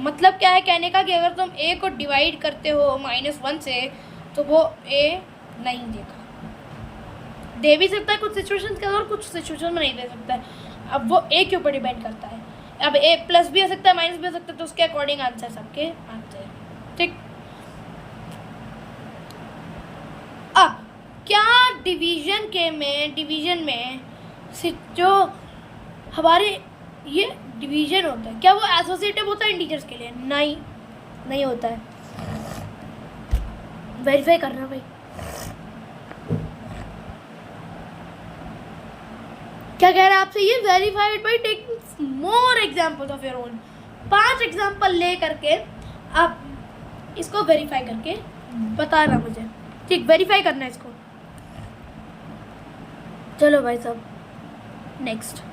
मतलब क्या है कहने का कि अगर तुम a को डिवाइड करते हो -1 से तो वो a नहीं देगा। दे भी सकता है कुछ सिचुएशंस के अंदर, कुछ सिचुएशन में नहीं दे सकता है। अब वो a के ऊपर डिपेंड करता है। अब a प्लस भी हो सकता है माइनस भी हो सकता है, तो उसके अकॉर्डिंग आंसर सबके आते हैं, ठीक। अब क्या डिवीजन में जो हमारे ये डिवीजन होता है, क्या वो एसोसिएटिव होता है इंटीजर्स के लिए? नहीं होता है। वेरीफाई करना भाई। क्या कह रहा है आपसे ये? Verified by taking more examples of your own. 5 example ले करके आप इसको वेरीफाई करके बताना मुझे, ठीक। वेरीफाई करना है इसको। चलो भाई साहब नेक्स्ट।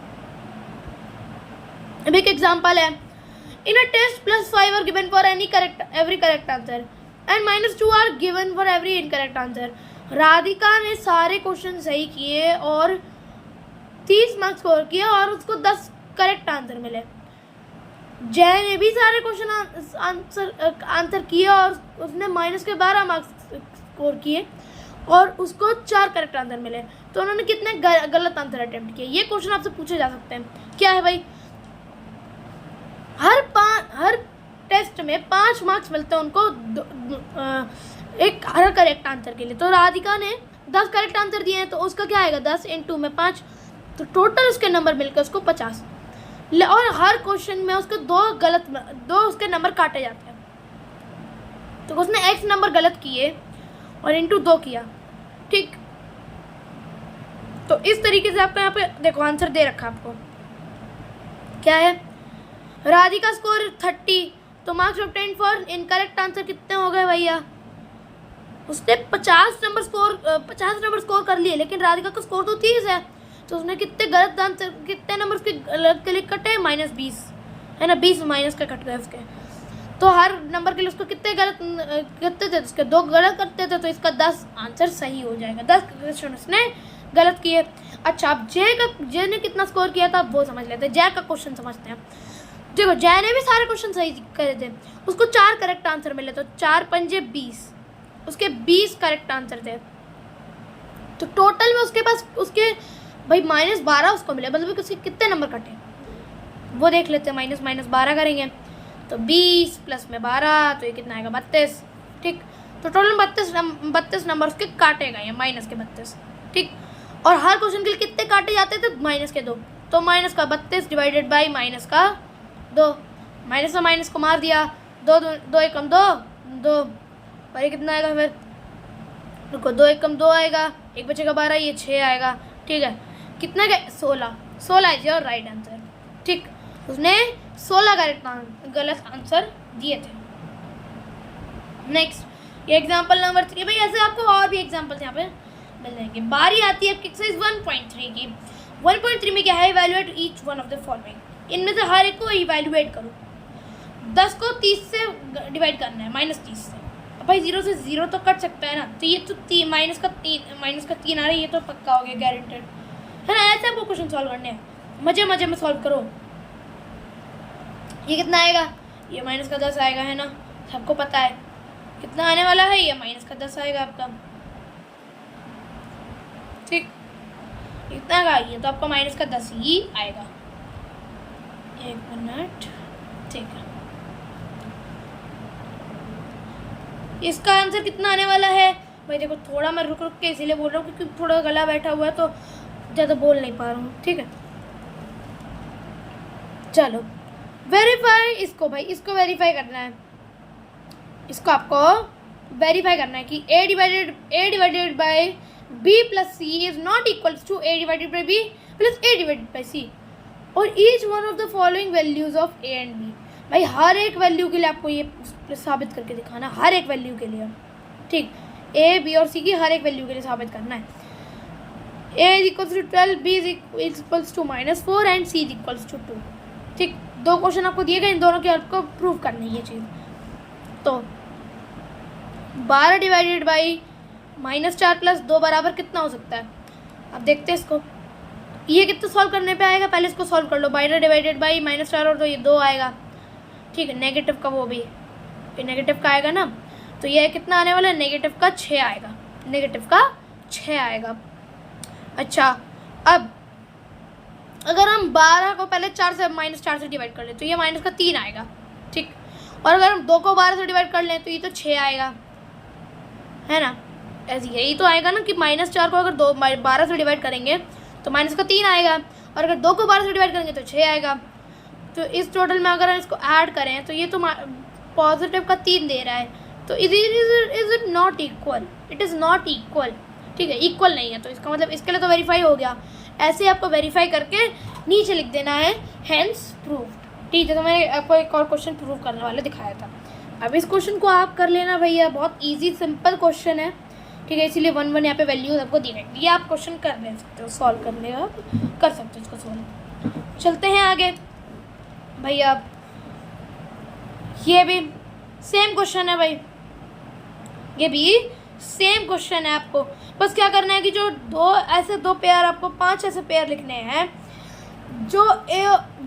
अब एक एग्जाम्पल है, in a test +5 are given for every correct answer and -2 are given for every incorrect answer. Radhika ने सारे क्वेश्चन सही किए और 30 मार्क्स स्कोर किया और उसको 10 करेक्ट आंसर मिले। जय ने भी सारे क्वेश्चन आंसर किए और उसने -12 मार्क्स स्कोर किए और उसको 4 करेक्ट आंसर मिले। तो उन्होंने कितने गलत आंसर अटेम्प्ट किए? ये क्वेश्चन आपसे पूछे जा सकते हैं। क्या है भाई? हर टेस्ट में 5 मार्क्स मिलते हैं उनको एक हर करेक्ट आंसर के लिए। तो राधिका ने 10 करेक्ट आंसर दिए हैं, तो उसका क्या आएगा? 10 × में 5, तो टोटल उसके नंबर मिलकर उसको 50। और हर क्वेश्चन में उसके 2 उसके नंबर काटे जाते हैं। तो उसने x नंबर गलत किए और × 2 किया, ठीक। तो इस तरीके से आपको यहाँ पे देखो आंसर दे रखा आपको। क्या है? राधिका स्कोर 30, तो marks obtained for incorrect answer कितने हो गए भैया? उसने 50 नंबर स्कोर कर लिए, लेकिन राधिका का स्कोर तो 30 है। तो उसने कितने गलत आंसर, कितने नंबर उसके गलत के लिए कटे? -20 है ना, 20 माइनस का कट गए उसके। तो हर नंबर के लिए उसको कितने गलत करते थे? उसके 2 गलत करते थे, तो इसका 10 आंसर सही हो जाएगा। 10 क्वेश्चन उसने गलत किए। अच्छा, अब जय ने कितना स्कोर किया था वो समझ लेते हैं। जय का क्वेश्चन समझते हैं। देखो जय ने भी सारे क्वेश्चन सही करे थे, उसको 4 करेक्ट आंसर मिले, तो 4 × 5 = 20, उसके 20 करेक्ट आंसर थे। तो टोटल में उसके पास उसके भाई -12 उसको मिले, मतलब कि उसके कितने नंबर कटे वो देख लेते हैं। -12 करेंगे तो 20 प्लस में 12, तो ये कितना आएगा? 32, ठीक। तो टोटल 32 नंबर उसके काटे गए हैं, माइनस के 32, ठीक। और हर क्वेश्चन के लिए कितने काटे जाते थे? -2, तो -32 डिवाइडेड बाई -2, माइनस से माइनस को मार दिया, 2 × 1 = 2, और ये कितना आएगा फिर? रुको, 2 × 1 = 2 आएगा, 1 बचेगा 12, ये 6 आएगा, ठीक है। कितना का? 16 इज योर राइट आंसर, ठीक। उसने 16 गलत आंसर दिए थे। नेक्स्ट ये एग्जाम्पल नंबर 3। भाई ऐसे आपको और भी एग्जाम्पल्स यहाँ पे मिल जाएंगे। बारी आती है एक्सरसाइज 1.3 की। 1.3 में क्या है, evaluate each one of the following. इनमें से हर एक को इवैल्यूएट करो। 10 को 30 से डिवाइड करना है, -30 से। अब भाई 0 से 0 तो कट सकता है ना, तो ये तो माइनस का 3 आ रहा है, ये तो पक्का हो गया, गारंटेड है ना। ऐसे आपको क्वेश्चन सॉल्व करने हैं, मजे मजे में सॉल्व करो। ये कितना आएगा, ये -10 आएगा, है ना, सबको पता है कितना आने वाला है, ये -10 आएगा आपका। ठीक, इतना का ये तो आपका -10 ही आएगा। एक मिनट, ठीक है। इसका आंसर कितना आने वाला है भाई, देखो थोड़ा मैं रुक रुक के इसीलिए बोल रहा हूँ क्योंकि थोड़ा गला बैठा हुआ है तो ज़्यादा बोल नहीं पा रहा हूँ। ठीक है, चलो वेरीफाई इसको। भाई इसको वेरीफाई करना है, इसको आपको वेरीफाई करना है कि a divided by b plus c is not equals to a divided by b plus a divided by c और each one of the following values of a and b। भाई हर एक वैल्यू के लिए आपको ये साबित करके दिखाना, हर एक वैल्यू के लिए। ठीक, a b और c की हर एक वैल्यू के लिए साबित करना है। a is equals to 12, b is equals to -4 and c is equals to 2। ठीक, 2 क्वेश्चन आपको दिए गए, इन दोनों के आपको प्रूव करनी है ये चीज़। तो 12 डिवाइडेड बाई -4 प्लस 2 बराबर कितना हो सकता है, अब देखते हैं इसको। ये कितना सॉल्व करने पे आएगा, पहले इसको सॉल्व कर लो। 12 डिवाइडेड बाई -4 और 2, ये 2 आएगा। ठीक है, नेगेटिव का वो भी ये नेगेटिव का आएगा ना, तो ये कितना आने वाला है, नेगेटिव का 6 आएगा, नेगेटिव का 6 आएगा। अच्छा, अब अगर हम 12 को पहले -4 से डिवाइड कर लें तो ये -3 आएगा। ठीक, और अगर हम 2 को 12 से डिवाइड कर लें तो ये तो 6 आएगा, है ना। ऐसे यही तो आएगा ना कि -4 को अगर 12 से डिवाइड करेंगे तो -3 आएगा, और अगर 2 को 12 से डिवाइड करेंगे तो 6 आएगा। तो इस टोटल में अगर हम इसको ऐड करें तो ये तो पॉजिटिव का 3 दे रहा है, तो is it not equal, it is not equal. ठीक है, इक्वल नहीं है, तो इसका मतलब इसके लिए तो वेरीफाई हो गया। ऐसे आपको वेरीफाई करके नीचे लिख देना है हेंस प्रूव्ड। ठीक है, तो मैंने आपको एक और क्वेश्चन प्रूव करने वाला दिखाया था। अब इस क्वेश्चन को आप कर लेना भैया, बहुत इजी सिंपल क्वेश्चन है। ठीक है, इसीलिए 1 यहाँ पे वैल्यूज आपको दी रहेंगी, ये आप क्वेश्चन कर ले सकते हो, सॉल्व करने का कर सकते हो इसको सॉल्व। चलते हैं आगे भैया, ये भी सेम क्वेश्चन है भाई, ये भी सेम क्वेश्चन है। आपको बस क्या करना है कि जो दो पेयर, आपको 5 ऐसे पेयर लिखने हैं जो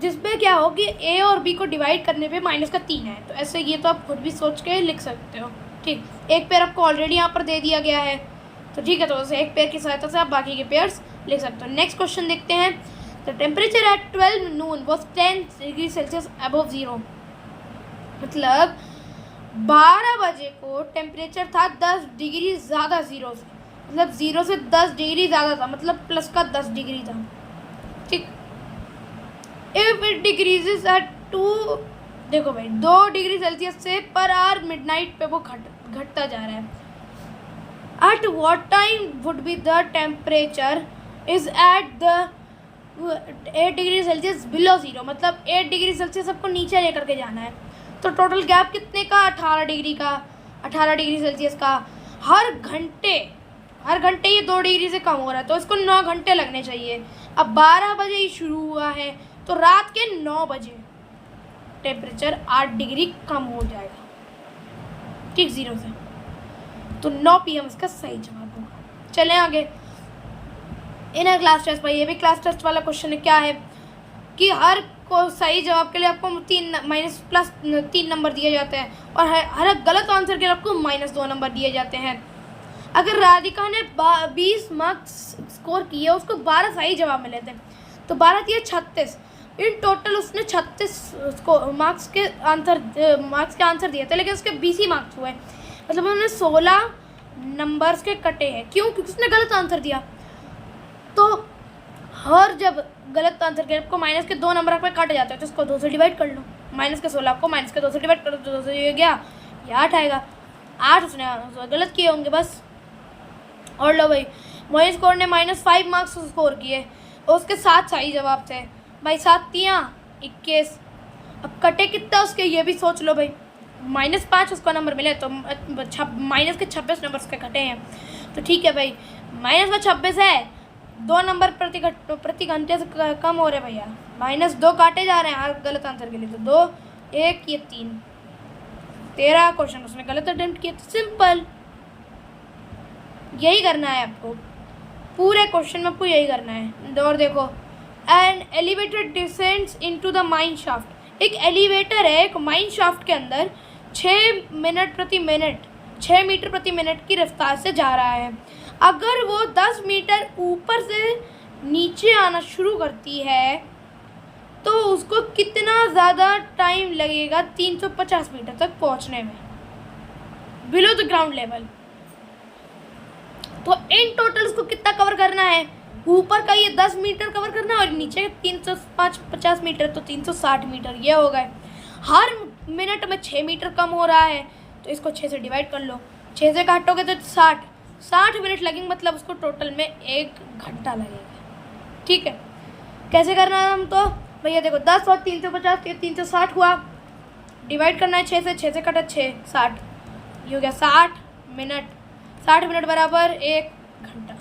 जिसमें क्या हो कि a और b को डिवाइड करने पे -3 है। तो ऐसे ये तो आप खुद भी सोच के लिख सकते हो। ठीक, एक पेयर आपको ऑलरेडी यहाँ पर दे दिया गया है, तो ठीक है, तो उसे एक पेयर की सहायता से आप बाकी के पेयर्स लिख सकते हो। नेक्स्ट क्वेश्चन देखते हैं। The temperature at 12 Noon was 10 degree Celsius above 0। मतलब 12 बजे को टेम्परेचर था 10 डिग्री ज़्यादा 0 से, मतलब 0 से 10 डिग्री ज़्यादा था, मतलब प्लस का 10 डिग्री था। ठीक, इफ इट डिक्रीजेस एट 2, देखो भाई 2 डिग्री सेल्सियस से पर आवर मिडनाइट पे वो घटता जा रहा है। At what time would be the temperature is at the 8 degree Celsius below 0, मतलब 8 डिग्री सेल्सियस आपको नीचे लेकर के जाना है। तो टोटल गैप कितने का, 18 डिग्री का, 18 डिग्री सेल्सियस का। हर घंटे ये 2 डिग्री से कम हो रहा है, तो इसको 9 घंटे लगने चाहिए। अब 12 बजे ही शुरू हुआ है, तो रात के 9 बजे टेम्परेचर 8 डिग्री कम हो जाएगा। ठीक, 0 से, तो 9 PM इसका सही जवाब होगा। चलें आगे। इनर क्लास टेस्ट, भाई ये भी क्लास टेस्ट वाला क्वेश्चन है। क्या है कि हर को सही जवाब के लिए आपको 3 नंबर दिए जाते हैं, और हर गलत आंसर के लिए आपको -2 नंबर दिए जाते हैं। अगर राधिका ने 20 मार्क्स स्कोर किए, उसको 12 सही जवाब मिले थे, तो 12 दिए 36, इन टोटल उसने 36 मार्क्स के आंसर दिए थे, लेकिन उसके 20 ही मार्क्स हुए, मतलब उन्होंने 16 नंबर्स के कटे हैं। क्यों? क्योंकि उसने गलत आंसर दिया। तो हर जब गलत आंसर के आपको -2 नंबर आपके कट जाते हैं, तो इसको 2 से डिवाइड कर लो। -16 को -2 से डिवाइड कर लो, तो 2 से ये गया, ये 8 आएगा। 8 उसने गलत किए होंगे बस। और लो भाई, मोहित स्कोर ने -5 मार्क्स स्कोर किए, उसके 7 सही जवाब थे। भाई 7 3 21, अब कटे कितना उसके, ये भी सोच लो भाई। -5 उसका नंबर मिले तो माइनस के 26 नंबर उसके घटे हैं, तो ठीक है भाई, माइनस का 26 है, 2 नंबर प्रति घंटे से कम हो रहे भैया, -2 काटे जा रहे हैं हर गलत आंसर के लिए, तो 2 1 ये 3 13 क्वेश्चन उसने गलत अटेम्प्ट किया। तो सिंपल, यही करना है आपको, पूरे क्वेश्चन में आपको यही करना है। और देखो, an elevator descends into the mine shaft, एक एलिवेटर है एक माइन शाफ्ट के अंदर 6 मीटर प्रति मिनट की रफ्तार से जा रहा है। अगर वो 10 मीटर ऊपर से नीचे आना शुरू करती है तो उसको कितना ज़्यादा टाइम लगेगा 350 मीटर तक पहुंचने में, बिलो द ग्राउंड लेवल। तो इन टोटल उसको कितना कवर करना है, ऊपर का ये 10 मीटर कवर करना है और नीचे 350 मीटर, तो 360 मीटर ये हो गए। हर मिनट में 6 मीटर कम हो रहा है, तो इसको 6 से डिवाइड कर लो, 6 से काटोगे तो 60 मिनट लगेंगे, मतलब उसको टोटल में 1 घंटा लगेगा। ठीक है, कैसे करना है हम, तो भैया देखो 10 और 350 360 हुआ, डिवाइड करना है 6 से कटा 6 60, ये हो गया 60 मिनट बराबर 1 घंटा।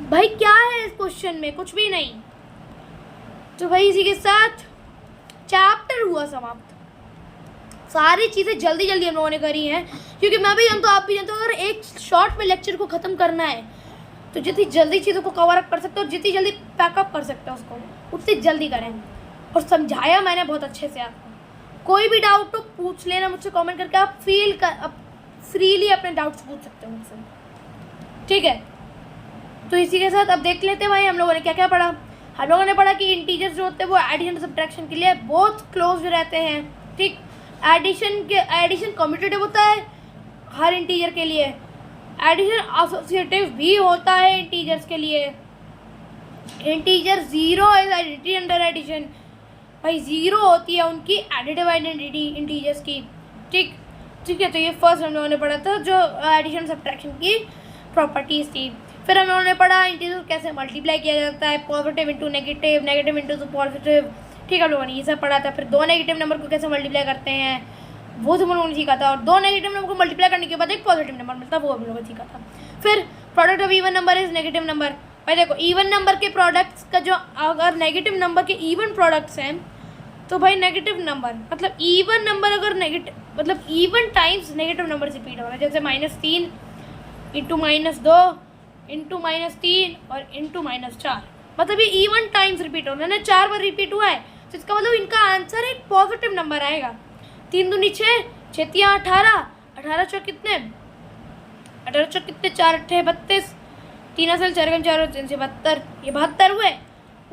भाई क्या है इस क्वेश्चन में, कुछ भी नहीं। तो भाई इसी के साथ चैप्टर हुआ समाप्त। सारी चीज़ें जल्दी जल्दी हम लोगों ने करी हैं, क्योंकि मैं भी जानता हूँ, आप भी जानते हो, अगर एक शॉर्ट में लेक्चर को ख़त्म करना है तो जितनी जल्दी चीज़ों को कवर अप कर सकते हो, जितनी जल्दी पैकअप कर सकते हो उसको, उतनी जल्दी करें। और समझाया मैंने बहुत अच्छे से आपको। कोई भी डाउट तो पूछ लेना मुझसे कमेंट करके, आप फ्रीली अपने डाउट्स पूछ सकते हो मुझसे, ठीक है। तो इसी के साथ अब देख लेते हैं भाई हम लोगों ने क्या क्या पढ़ा। हम लोगों ने पढ़ा कि इंटीजर्स जो होते हैं वो एडिशन सब्ट्रैक्शन के लिए बहुत क्लोज रहते हैं, ठीक। एडिशन कम्यूटेटिव होता है हर इंटीजर के लिए, एडिशन एसोसिएटिव भी होता है इंटीजर्स के लिए। Integer 0 is identity under addition, भाई 0 होती है उनकी एडिटिव आइडेंटिटी इंटीजर्स की, ठीक है। तो ये फर्स्ट हम लोगों ने पढ़ा था जो एडिशन सब्ट्रैक्शन की प्रॉपर्टीज़ थी। फिर हम लोगों ने पढ़ा इंटीजर कैसे मल्टीप्लाई किया जाता है, positive into negative, negative into positive, ठीक है। हम लोगों ने ये सब पढ़ा था। फिर 2 नेगेटिव नंबर को कैसे मल्टीप्लाई करते हैं वो हम लोगों ने सीखा था, और 2 नेगेटिव नंबर को मल्टीप्लाई करने के बाद एक पॉजिटिव नंबर मिलता है, वो हम लोगों ने सीखा था। फिर product of even number is negative number. भाई देखो, इवन नंबर के प्रोडक्ट्स का जो, अगर नेगेटिव नंबर के इवन प्रोडक्ट्स हैं तो भाई नेगेटिव नंबर मतलब इवन नंबर, अगर नेगेटिव मतलब even times negative number repeat हो रहा है, जैसे -3 इंटू -2 इंटू -3 और इंटू -4, मतलब ये इवन टाइम्स रिपीट हो रहा है ना, 4 बार रिपीट हुआ है, तो इसका मतलब इनका आंसर एक पॉजिटिव नंबर आएगा। 3 दूनी 6, 6 तिया 18, 18 चौक कितने, 18 चौक कितने, 4 अट्ठे 32, 3 असल 4 गुना 4 और 3 से 72, ये 72 हुए।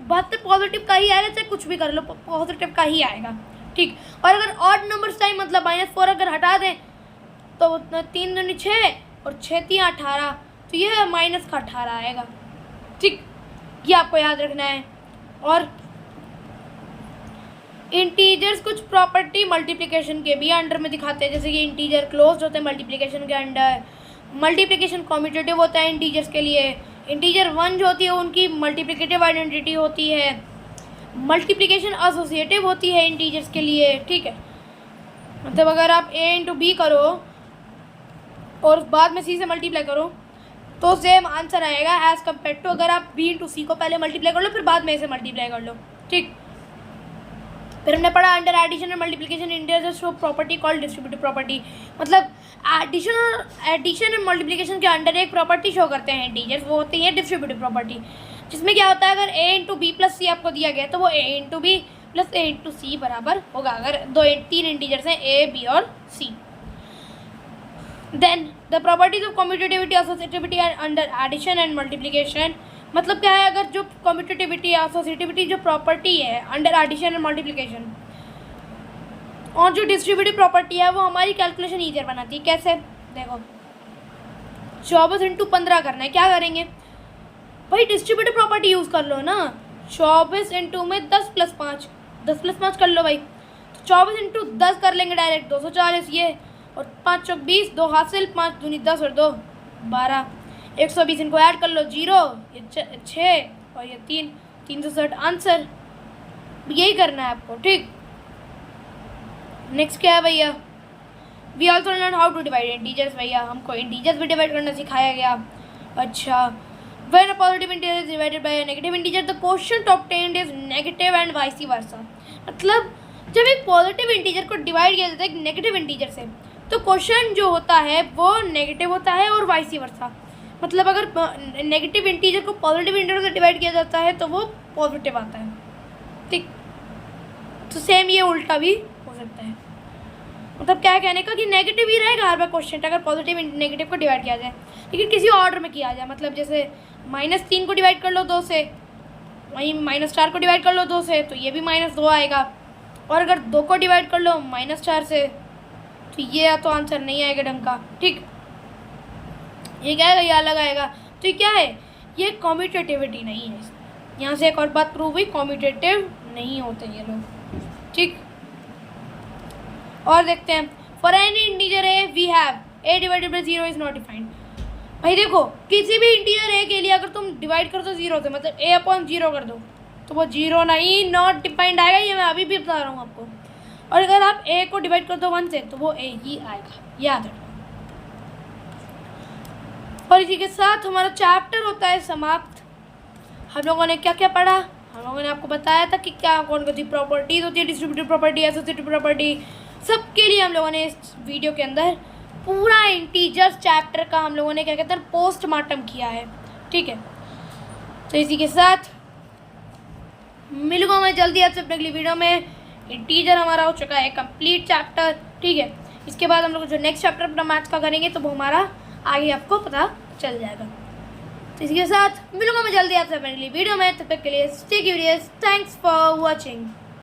72 पॉजिटिव का ही आएगा, चाहे कुछ भी कर लो पॉजिटिव का ही आएगा, ठीक। और अगर ऑड नंबर्स टाइम मतलब -4 अगर हटा दें तो 3 दूनी 6 और 6 तिया 18, तो ये -18 आएगा, ठीक। ये आपको याद रखना है। और इंटीजर्स कुछ प्रॉपर्टी मल्टीप्लिकेशन के भी अंडर में दिखाते हैं, जैसे कि इंटीजर क्लोज्ड होते हैं मल्टीप्लिकेशन के अंडर, मल्टीप्लिकेशन कम्यूटेटिव होता है इंटीजर्स के लिए, इंटीजर 1 जो होती है उनकी मल्टीप्लिकेटिव आइडेंटिटी होती है, मल्टीप्लिकेशन एसोसिएटिव होती है इंटीजर्स के लिए, ठीक है। मतलब अगर आप a इंटू बी करो और बाद में c से मल्टीप्लाई करो तो सेम आंसर आएगा एज कम्पेयर टू अगर आप b इंटू सी को पहले मल्टीप्लाई कर लो फिर बाद में a से मल्टीप्लाई कर लो, ठीक। फिर हमने पढ़ा under addition and multiplication integers show property called distributive property, मतलब एडिशन एंड मल्टीप्लिकेशन के अंडर एक प्रॉपर्टी शो करते हैं इंटीजर्स, वो होती है डिस्ट्रीब्यूटिव प्रॉपर्टी, जिसमें क्या होता है अगर a into B plus C आपको दिया गया तो वो a into B plus a into C बराबर होगा, अगर 3 इंटीजर्स हैं a b और c। Then the properties of commutativity associativity under addition and multiplication, मतलब क्या है अगर जो कम्यूटेटिविटी एसोसिएटिविटी जो प्रॉपर्टी है अंडर एडिशन एंड मल्टीप्लिकेशन और जो डिस्ट्रीब्यूटिव प्रॉपर्टी है वो हमारी कैलकुलेशन ईजियर बनाती है। कैसे, देखो 24 इंटू 15 करना है, क्या करेंगे भाई डिस्ट्रीब्यूटिव प्रॉपर्टी यूज़ कर लो ना, 24 इंटू में 10 प्लस 5 कर लो भाई, तो 24 इंटू 10 कर लेंगे डायरेक्ट 240 ये, और 5 चौक 20, 2 हासिल, 5 दूनी 10 और 2 12, 120 इनको ऐड कर लो 0, ये 6 और ये 3, 360 आंसर। यही करना है आपको, ठीक। नेक्स्ट क्या है भैया, we also learn how to divide integers. भैया हमको इंटीजर्स भी डिवाइड करना सिखाया गया। अच्छा, when a positive integer is divided by a negative integer the quotient obtained is negative and vice versa. मतलब जब एक पॉजिटिव इंटीजर को डिवाइड किया जाता है एक नेगेटिव इंटीजर से, तो क्वोशिएंट जो होता है वो नेगेटिव होता है और वाइस वर्सा। मतलब अगर नेगेटिव इंटीजर को पॉजिटिव इंटीजर से डिवाइड किया जाता है तो वो पॉजिटिव आता है, ठीक। तो सेम ये उल्टा भी हो सकता है। मतलब क्या कहने का कि नेगेटिव ही रहेगा हर बार क्वेश्चन अगर पॉजिटिव नेगेटिव को डिवाइड किया जाए, लेकिन किसी ऑर्डर में किया जाए। मतलब जैसे -3 को डिवाइड कर लो 2 से, वहीं -4 को डिवाइड कर लो 2 से, तो ये भी -2 आएगा। और अगर 2 को डिवाइड कर लो -4 से, तो ये तो आंसर नहीं आएगा ढंग का, ठीक। ये क्या आएगा, ये अलग आएगा। तो ये क्या है, ये कॉम्यूटेटिविटी नहीं है। यहाँ से एक और बात प्रूव हुई, कॉम्यूटेटिव नहीं होते ये लोग, ठीक। और देखते हैं, for any integer A V have a divided by 0 is not defined. भाई देखो किसी भी इंटीजर ए के लिए अगर तुम डिवाइड कर दो 0 से, मतलब a/0 कर दो, तो वो 0 नहीं, नॉट डिफाइंड आएगा। ये मैं अभी भी बता रहा हूँ आपको। और अगर आप a को डिवाइड कर दो 1 से, तो वो a ही आएगा, याद रखो। और इसी के साथ हमारा चैप्टर होता है समाप्त। हम लोगों ने क्या क्या पढ़ा, हम लोगों ने आपको बताया था कि क्या कौन कौन सी प्रॉपर्टीज होती है, डिस्ट्रीब्यूटिव प्रॉपर्टी, एसोसिएटिव प्रॉपर्टी, सबके लिए हम लोगों ने इस वीडियो के अंदर पूरा इंटीजर्स चैप्टर का हम लोगों ने क्या कहते हैं पोस्टमार्टम किया है, ठीक है। तो इसी के साथ मिलूंगा मैं जल्दी आपसे अपने अगली वीडियो में। इंटीजर हमारा हो चुका है कंप्लीट चैप्टर, ठीक है। इसके बाद हम लोग जो नेक्स्ट चैप्टर अपना मैथ्स का करेंगे तो वो हमारा आगे आपको पता चल जाएगा। तो इसी के साथ मिलूंगा मैं जल्दी आपसे अपने अगली वीडियो में। तब तक के लिए stay curious, thanks for watching.